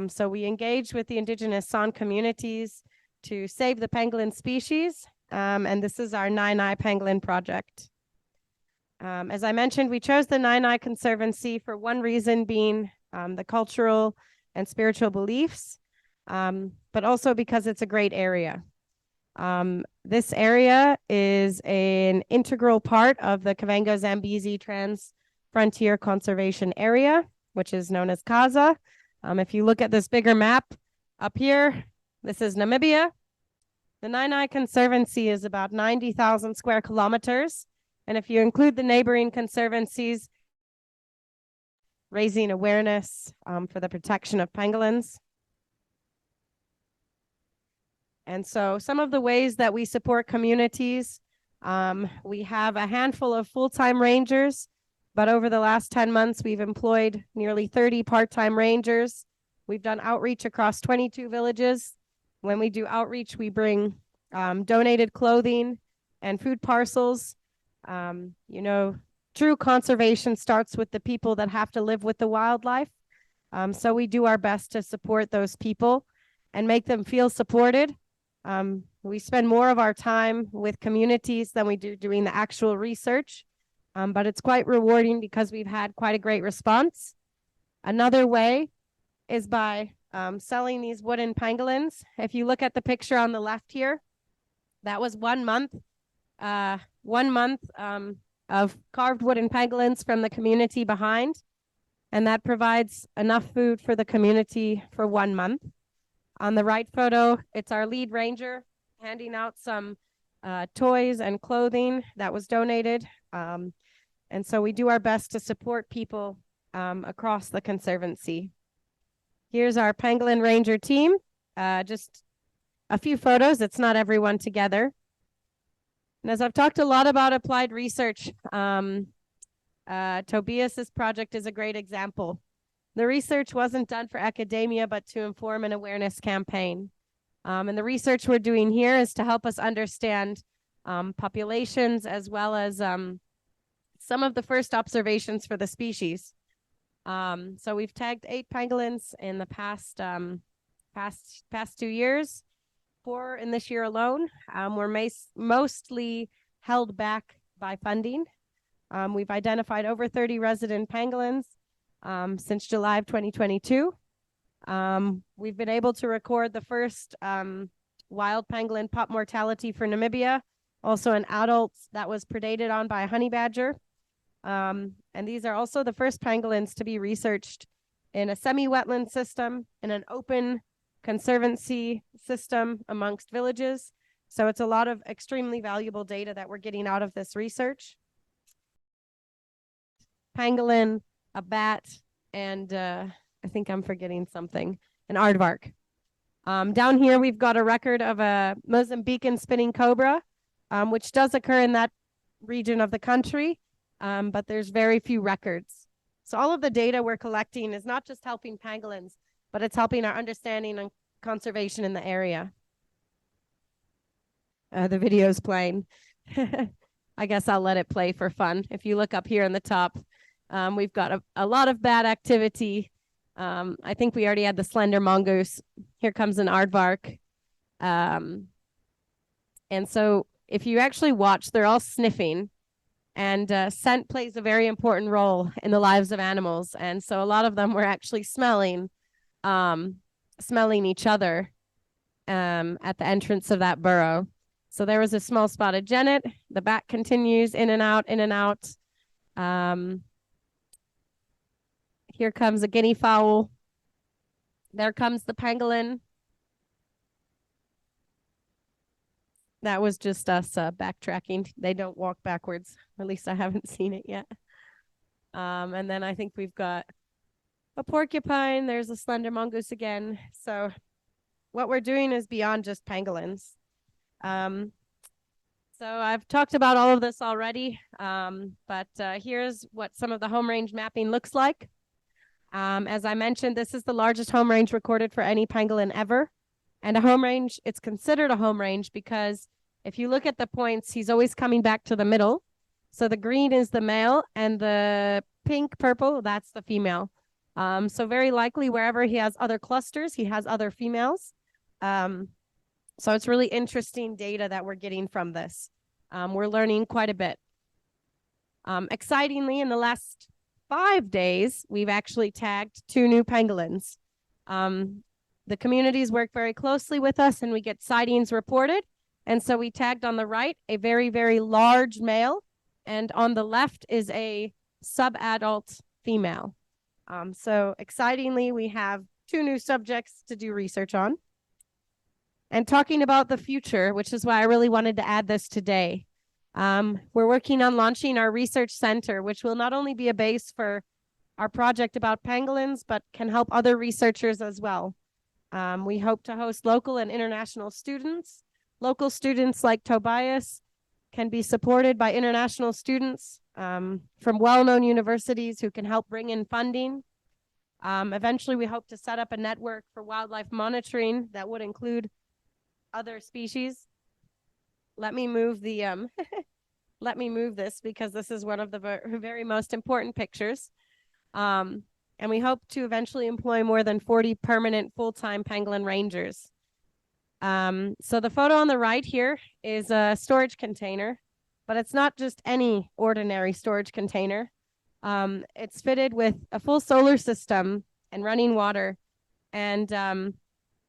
So we engage with the indigenous San communities to save the pangolin species, and this is our Nine-Eye Pangolin project. As I mentioned, we chose the Nine-Eye Conservancy for one reason being the cultural and spiritual beliefs, but also because it's a great area. This area is an integral part of the Kavango-Zambezi Trans-Frontier Conservation Area, which is known as CASA. If you look at this bigger map up here, this is Namibia. The Nine-Eye Conservancy is about 90,000 square kilometers. And if you include the neighboring conservancies, raising awareness for the protection of pangolins. And so some of the ways that we support communities, we have a handful of full-time rangers, but over the last 10 months, we've employed nearly 30 part-time rangers We've done outreach across 22 villages. When we do outreach, we bring donated clothing and food parcels. You know, true conservation starts with the people that have to live with the wildlife. So we do our best to support those people and make them feel supported. We spend more of our time with communities than we do doing the actual research, but it's quite rewarding because we've had quite a great response. Another way is by selling these wooden pangolins. If you look at the picture on the left here, that was 1 month. 1 month of carved wooden pangolins from the community behind, and that provides enough food for the community for 1 month. On the right photo, it's our lead ranger handing out some toys and clothing that was donated. And so we do our best to support people across the Conservancy. Here's our pangolin ranger team. Just a few photos. It's not everyone together. And as I've talked a lot about applied research, Tobias's project is a great example. The research wasn't done for academia, but to inform an awareness campaign. And the research we're doing here is to help us understand populations as well as some of the first observations for the species. So we've tagged 8 pangolins in the past 2 years, 4 in this year alone. We're mostly held back by funding. We've identified over 30 resident pangolins since July of 2022. We've been able to record the first wild pangolin pup mortality for Namibia, also an adult that was predated on by a honey badger. And these are also the first pangolins to be researched in a semi-wetland system, in an open conservancy system amongst villages. So it's a lot of extremely valuable data that we're getting out of this research. Pangolin, a bat, and I think I'm forgetting something, an aardvark. Down here, we've got a record of a Mozambican spinning cobra, which does occur in that region of the country, but there's very few records. So all of the data we're collecting is not just helping pangolins, but it's helping our understanding and conservation in the area. The video's playing. I guess I'll let it play for fun. If you look up here in the top, we've got a lot of bat activity. I think we already had the slender mongoose. Here comes an aardvark. And so if you actually watch, they're all sniffing. And scent plays a very important role in the lives of animals. And so a lot of them were actually smelling each other at the entrance of that burrow. So there was a small spotted genet. The bat continues in and out, in and out. Here comes a guinea fowl. There comes the pangolin. That was just us backtracking. They don't walk backwards. At least I haven't seen it yet. And then I think we've got a porcupine. There's a slender mongoose again. So what we're doing is beyond just pangolins. So I've talked about all of this already, but here's what some of the home range mapping looks like. As I mentioned, this is the largest home range recorded for any pangolin ever. And a home range, it's considered a home range because if you look at the points, he's always coming back to the middle. So the green is the male and the pink, purple, that's the female. So very likely wherever he has other clusters, he has other females. So it's really interesting data that we're getting from this. We're learning quite a bit. Excitingly, in the last 5 days, we've actually tagged 2 new pangolins. The communities work very closely with us and we get sightings reported. And so we tagged on the right a very, very large male, and on the left is a sub-adult female. So excitingly, we have 2 new subjects to do research on. And talking about the future, which is why I really wanted to add this today. We're working on launching our research center, which will not only be a base for our project about pangolins, but can help other researchers as well. We hope to host local and international students. Local students like Tobias can be supported by international students from well-known universities who can help bring in funding. Eventually, we hope to set up a network for wildlife monitoring that would include other species. Let me move the let me move this because this is one of the very most important pictures. And we hope to eventually employ more than 40 permanent full-time pangolin rangers. So the photo on the right here is a storage container, but it's not just any ordinary storage container. It's fitted with a full solar system and running water. And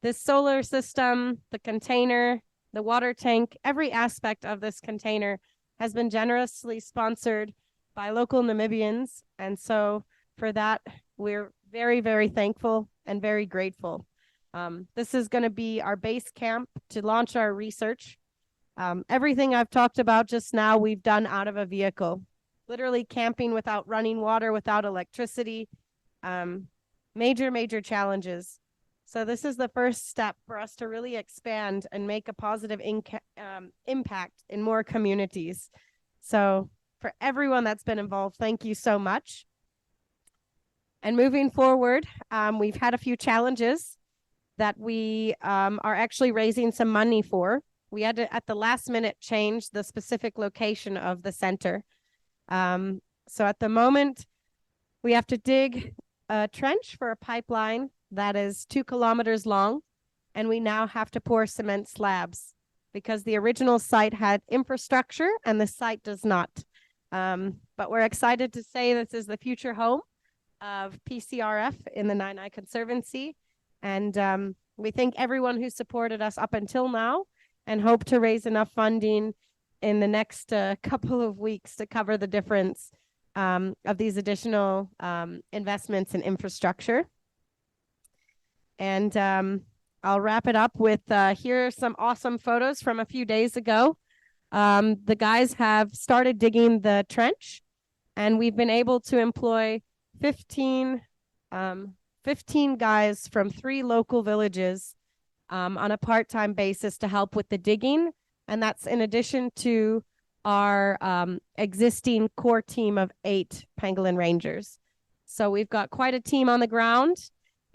this solar system, the container, the water tank, every aspect of this container has been generously sponsored by local Namibians. And so for that, we're very, very thankful and very grateful. This is going to be our base camp to launch our research. Everything I've talked about just now, we've done out of a vehicle, literally camping without running water, without electricity, major, major challenges. So this is the first step for us to really expand and make a positive impact in more communities. So for everyone that's been involved, thank you so much. And moving forward, we've had a few challenges that we are actually raising some money for. We had to, at the last minute, change the specific location of the center. So at the moment, we have to dig a trench for a pipeline that is 2 kilometers long, and we now have to pour cement slabs because the original site had infrastructure and the site does not. But we're excited to say this is the future home of PCRF in the Nine Eye Conservancy. And we thank everyone who supported us up until now and hope to raise enough funding in the next couple of weeks to cover the difference of these additional investments in infrastructure. And I'll wrap it up with here are some awesome photos from a few days ago. The guys have started digging the trench, and we've been able to employ 15 guys from 3 local villages on a part-time basis to help with the digging. And that's in addition to our existing core team of 8 pangolin rangers. So we've got quite a team on the ground.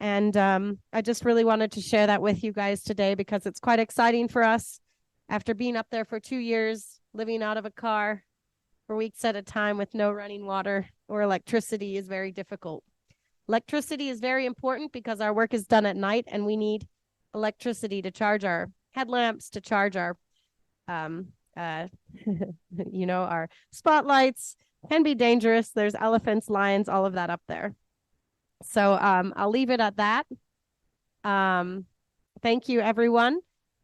And I just really wanted to share that with you guys today because it's quite exciting for us. After being up there for 2 years, living out of a car for weeks at a time with no running water or electricity is very difficult. Electricity is very important because our work is done at night and we need electricity to charge our headlamps, to charge our, you know, our spotlights. Can be dangerous. There's elephants, lions, all of that up there. So I'll leave it at that. Thank you, everyone.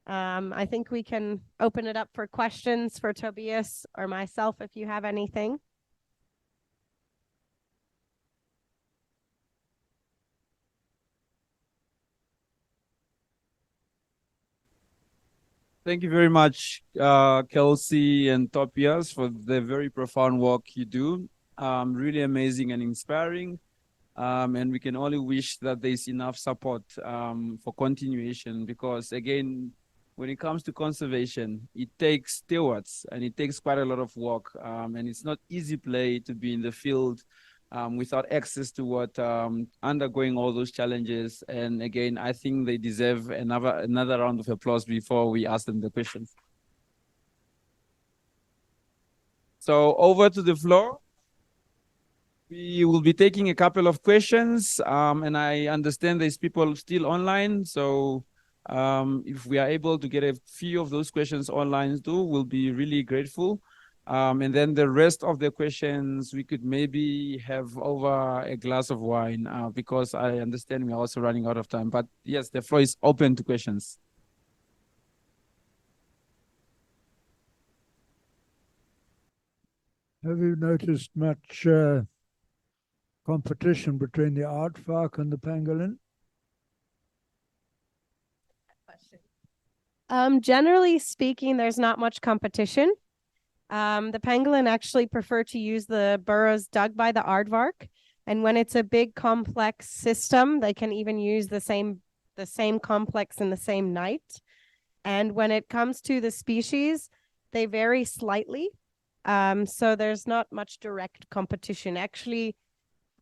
I think we can open it up for questions for Tobias or myself if you have anything. Thank you very much, Kelsey and Tobias, for the very profound work you do. Really amazing and inspiring. And we can only wish that there's enough support for continuation because, again, when it comes to conservation, it takes stewards and it takes quite a lot of work. And it's not easy play to be in the field without access to what undergoing all those challenges. And again, I think they deserve another round of applause before we ask them the questions. So over to the floor. We will be taking a couple of questions, and I understand there's people still online. So if we are able to get a few of those questions online too, we'll be really grateful. And then the rest of the questions, we could maybe have over a glass of wine because I understand we're also running out of time. But yes, the floor is open to questions. Have you noticed much competition between the aardvark and the pangolin? Generally speaking, there's not much competition. The pangolin actually prefer to use the burrows dug by the aardvark. And when it's a big complex system, they can even use the same complex in the same night. And when it comes to the species, they vary slightly. So there's not much direct competition. Actually,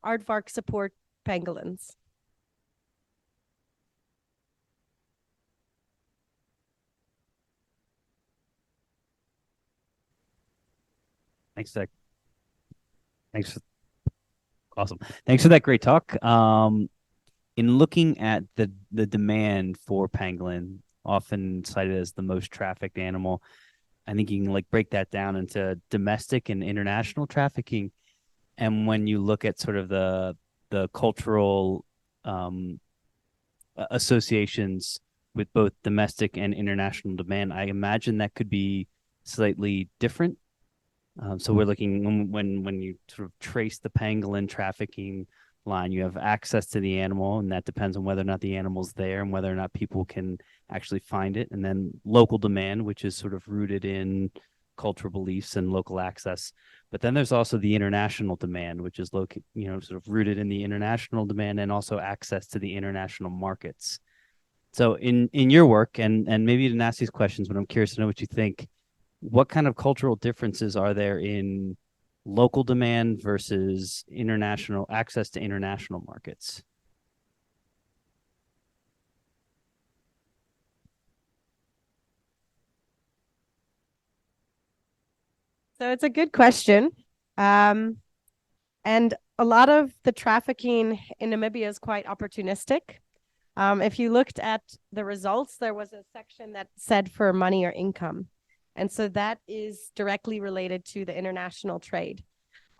aardvark support pangolins. Thanks, Zach. Thanks. Awesome. Thanks for that great talk. In looking at the demand for pangolin, often cited as the most trafficked animal, I think you can like break that down into domestic and international trafficking. And when you look at sort of the cultural associations with both domestic and international demand, I imagine that could be slightly different. So we're looking when you sort of trace the pangolin trafficking line, you have access to the animal, and that depends on whether or not the animal's there and whether or not people can actually find it. And then local demand, which is sort of rooted in cultural beliefs and local access. But then there's also the international demand, which is sort of rooted in the international demand and also access to the international markets. So in your work, and maybe you didn't ask these questions, but I'm curious to know what you think. What kind of cultural differences are there in local demand versus international access to international markets? So it's a good question. And a lot of the trafficking in Namibia is quite opportunistic. If you looked at the results, there was a section that said for money or income. And so that is directly related to the international trade.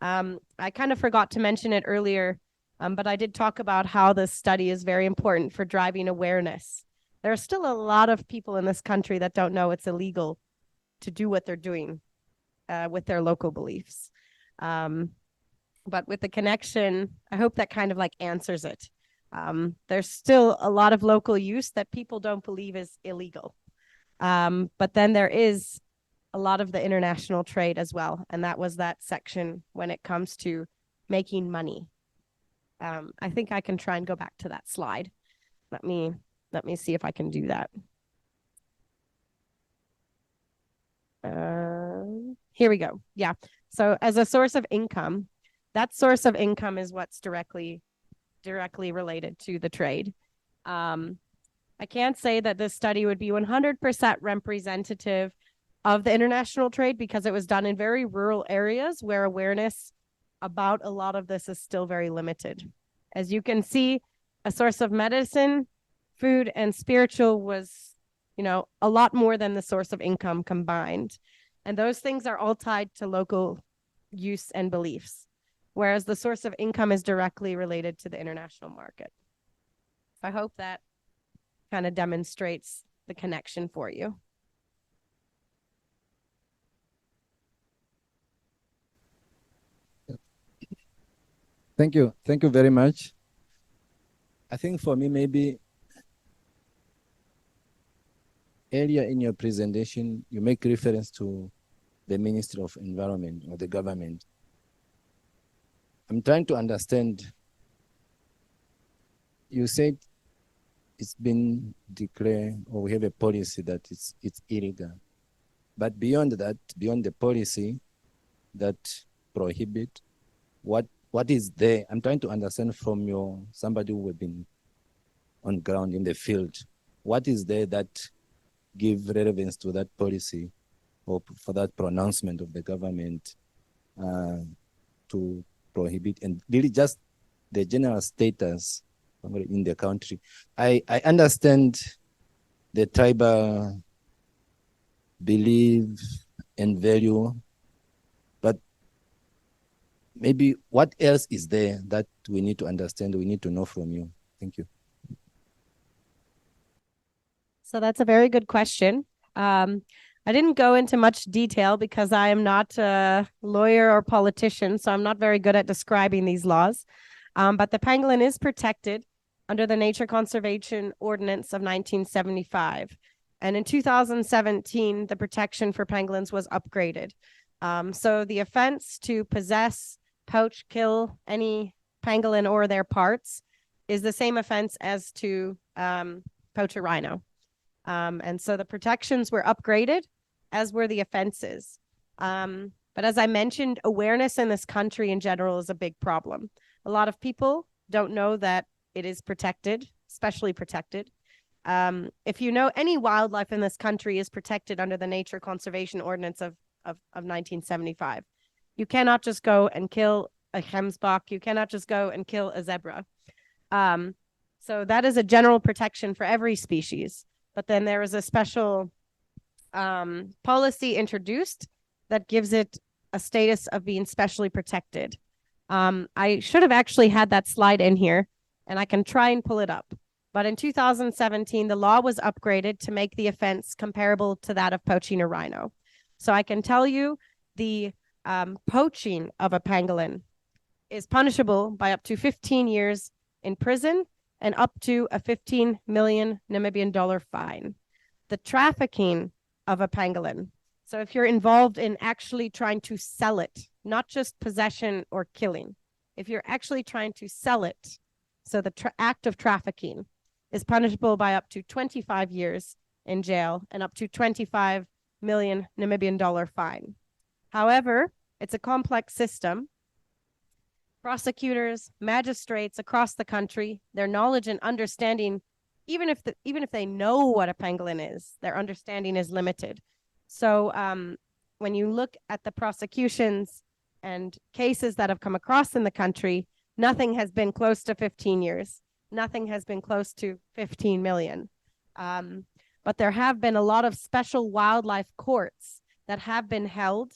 I kind of forgot to mention it earlier, but I did talk about how this study is very important for driving awareness. There are still a lot of people in this country that don't know it's illegal to do what they're doing with their local beliefs. But with the connection, I hope that kind of like answers it. There's still a lot of local use that people don't believe is illegal. But then there is a lot of the international trade as well. And that was that section when it comes to making money. I think I can try and go back to that slide. Let me see if I can do that. Here we go. Yeah. So as a source of income, that source of income is what's directly related to the trade. I can't say that this study would be 100% representative of the international trade because it was done in very rural areas where awareness about a lot of this is still very limited. As you can see, a source of medicine, food, and spiritual was, a lot more than the source of income combined. And those things are all tied to local use and beliefs, whereas the source of income is directly related to the international market. I hope that kind of demonstrates the connection for you. Thank you. Thank you very much. I think for me, maybe earlier in your presentation, you make reference to the Ministry of Environment or the government. I'm trying to understand. You said it's been declared, or we have a policy that it's illegal. But beyond that, beyond the policy that prohibit, what is there? I'm trying to understand from somebody who have been on ground in the field, what is there that give relevance to that policy or for that pronouncement of the government to prohibit, and really just the general status in the country. I understand the tribal belief and value, but maybe what else is there that we need to understand, we need to know from you? Thank you. So that's a very good question. I didn't go into much detail because I am not a lawyer or politician, so I'm not very good at describing these laws. But the pangolin is protected under the Nature Conservation Ordinance of 1975. And in 2017, the protection for pangolins was upgraded. So the offense to possess, poach, kill any pangolin or their parts is the same offense as to poach a rhino. And so the protections were upgraded, as were the offenses. But as I mentioned, awareness in this country in general is a big problem. A lot of people don't know that it is protected, especially protected. If you know, any wildlife in this country is protected under the Nature Conservation Ordinance of 1975. You cannot just go and kill a gemsbok. You cannot just go and kill a zebra. So that is a general protection for every species. But then there is a special policy introduced that gives it a status of being specially protected. I should have actually had that slide in here, and I can try and pull it up. But in 2017, the law was upgraded to make the offense comparable to that of poaching a rhino. So I can tell you the poaching of a pangolin is punishable by up to 15 years in prison and up to a 15 million Namibian dollar fine. The trafficking of a pangolin, so if you're involved in actually trying to sell it, not just possession or killing, if you're actually trying to sell it, so the act of trafficking is punishable by up to 25 years in jail and up to 25 million Namibian dollar fine. However, it's a complex system. Prosecutors, magistrates across the country, their knowledge and understanding, even if they know what a pangolin is, their understanding is limited. So when you look at the prosecutions and cases that have come across in the country, nothing has been close to 15 years. Nothing has been close to 15 million. But there have been a lot of special wildlife courts that have been held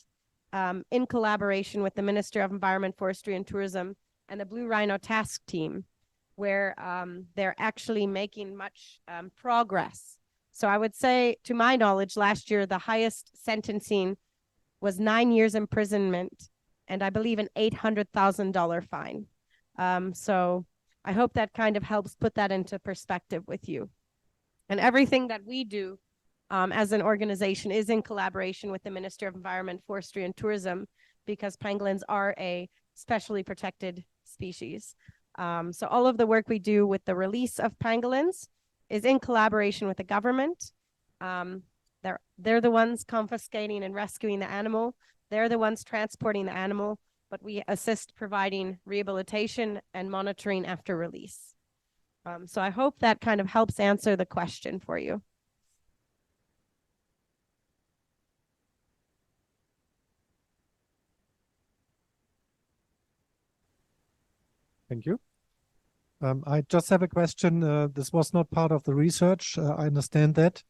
in collaboration with the Ministry of Environment, Forestry and Tourism and the Blue Rhino Task Team, where they're actually making much progress. So I would say, to my knowledge, last year, the highest sentencing was 9 years imprisonment and I believe an $800,000 fine. So I hope that kind of helps put that into perspective with you. And everything that we do as an organization is in collaboration with the Ministry of Environment, Forestry and Tourism, because pangolins are a specially protected species. So all of the work we do with the release of pangolins is in collaboration with the government. They're the ones confiscating and rescuing the animal. They're the ones transporting the animal, but we assist providing rehabilitation and monitoring after release. So I hope that kind of helps answer the question for you. Thank you. I just have a question. This was not part of the research. I understand that.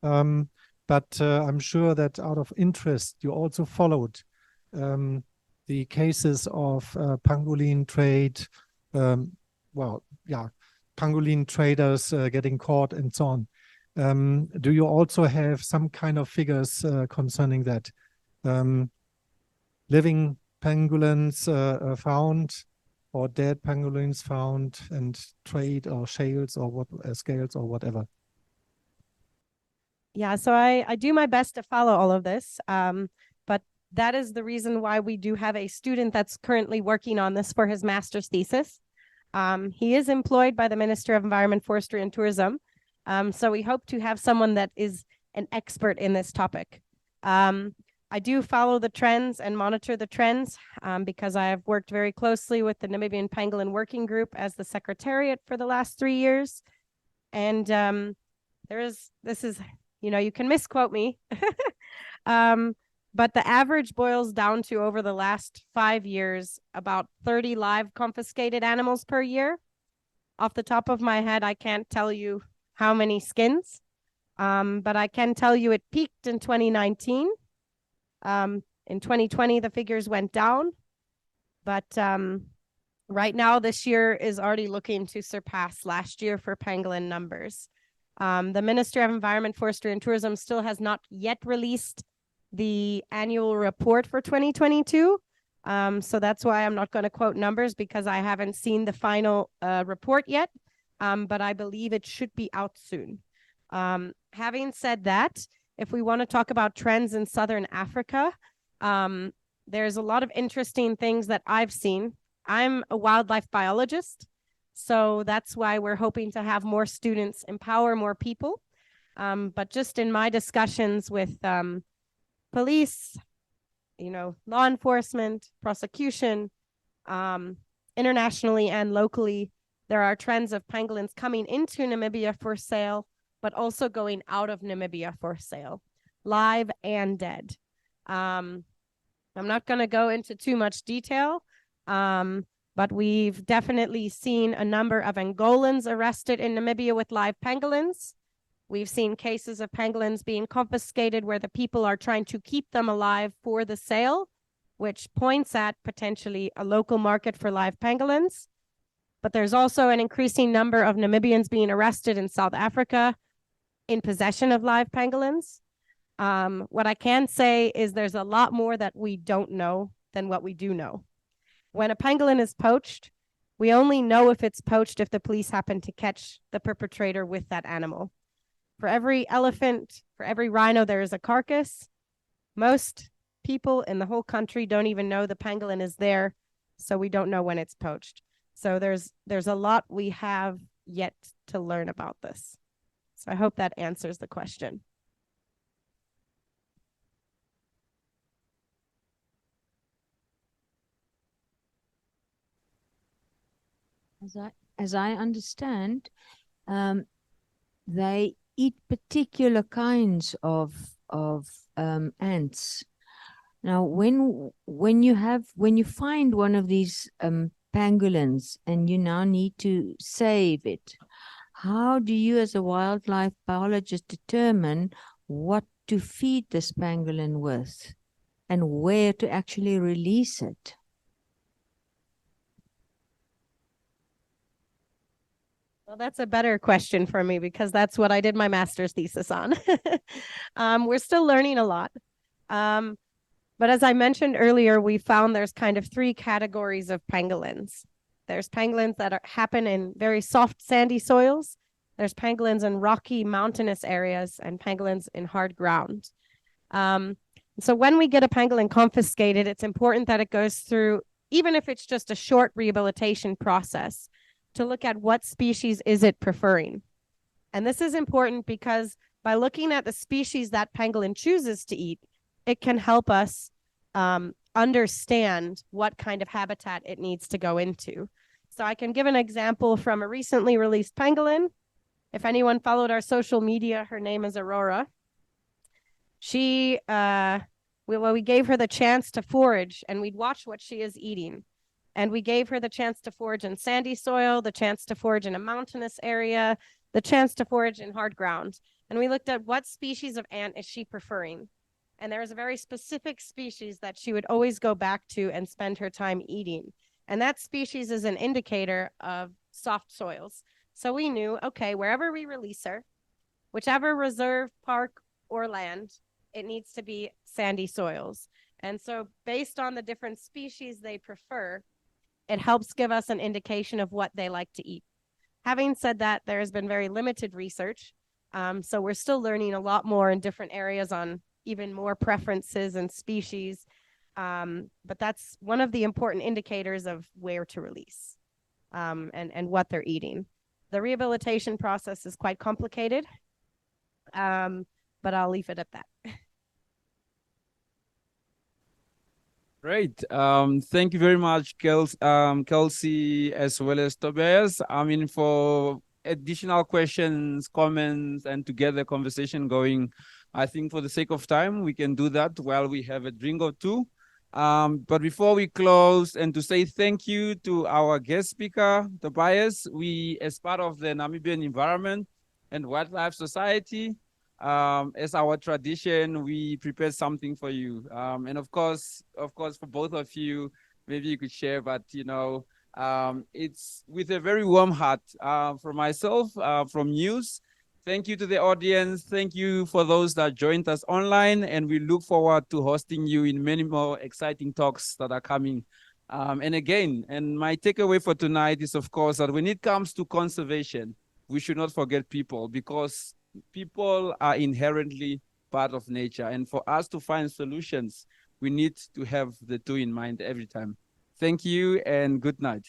But I'm sure that out of interest, you also followed the cases of pangolin trade, pangolin traders getting caught and so on. Do you also have some kind of figures concerning that? Living pangolins found, or dead pangolins found and trade or scales or what scales or whatever? Yeah, so I do my best to follow all of this, but that is the reason why we do have a student that's currently working on this for his master's thesis. He is employed by the Ministry of Environment, Forestry and Tourism, so we hope to have someone that is an expert in this topic. I do follow the trends and monitor the trends because I have worked very closely with the Namibian Pangolin Working Group as the secretariat for the last 3 years. And this is, you can misquote me, but the average boils down to, over the last 5 years, about 30 live confiscated animals per year. Off the top of my head, I can't tell you how many skins, but I can tell you it peaked in 2019. In 2020, the figures went down, but right now, this year is already looking to surpass last year for pangolin numbers. The Ministry of Environment, Forestry and Tourism still has not yet released the annual report for 2022. So that's why I'm not going to quote numbers, because I haven't seen the final report yet, but I believe it should be out soon. Having said that, if we want to talk about trends in Southern Africa, there's a lot of interesting things that I've seen. I'm a wildlife biologist, so that's why we're hoping to have more students empower more people. But just in my discussions with police, law enforcement, prosecution, internationally and locally, there are trends of pangolins coming into Namibia for sale, but also going out of Namibia for sale, live and dead. And I'm not going to go into too much detail, but we've definitely seen a number of Angolans arrested in Namibia with live pangolins. We've seen cases of pangolins being confiscated where the people are trying to keep them alive for the sale, which points at potentially a local market for live pangolins. But there's also an increasing number of Namibians being arrested in South Africa in possession of live pangolins. What I can say is there's a lot more that we don't know than what we do know. When a pangolin is poached, we only know if it's poached if the police happen to catch the perpetrator with that animal. For every elephant, for every rhino, there is a carcass. Most people in the whole country don't even know the pangolin is there, so we don't know when it's poached. So there's a lot we have yet to learn about this. So I hope that answers the question. As I understand, they eat particular kinds of ants. Now, when you find one of these pangolins and you now need to save it, how do you as a wildlife biologist determine what to feed this pangolin with and where to actually release it? Well, that's a better question for me because that's what I did my master's thesis on. We're still learning a lot. But as I mentioned earlier, we found there's kind of three categories of pangolins. There's pangolins that happen in very soft, sandy soils. There's pangolins in rocky, mountainous areas and pangolins in hard ground. So when we get a pangolin confiscated, it's important that it goes through, even if it's just a short rehabilitation process, to look at what species is it preferring. And this is important because by looking at the species that pangolin chooses to eat, it can help us understand what kind of habitat it needs to go into. So I can give an example from a recently released pangolin. If anyone followed our social media, her name is Aurora. She, we gave her the chance to forage and we'd watch what she is eating. And we gave her the chance to forage in sandy soil, the chance to forage in a mountainous area, the chance to forage in hard ground. And we looked at what species of ant is she preferring. And there was a very specific species that she would always go back to and spend her time eating. And that species is an indicator of soft soils. So we knew, okay, wherever we release her, whichever reserve, park, or land, it needs to be sandy soils. And so based on the different species they prefer, it helps give us an indication of what they like to eat. Having said that, there has been very limited research. So we're still learning a lot more in different areas on even more preferences and species. But that's one of the important indicators of where to release and what they're eating. The rehabilitation process is quite complicated, but I'll leave it at that. Great. Thank you very much, Kelsey, as well as Tobias. I mean, for additional questions, comments, and to get the conversation going, I think for the sake of time, we can do that while we have a drink or two. But before we close, and to say thank you to our guest speaker, Tobias, we, as part of the Namibian Environment and Wildlife Society, as our tradition, we prepared something for you. And of course, for both of you, maybe you could share, but you know, it's with a very warm heart from myself, from News. Thank you to the audience. Thank you for those that joined us online, and we look forward to hosting you in many more exciting talks that are coming. And again, and my takeaway for tonight is, of course, that when it comes to conservation, we should not forget people, because people are inherently part of nature. And for us to find solutions, we need to have the two in mind every time. Thank you and good night.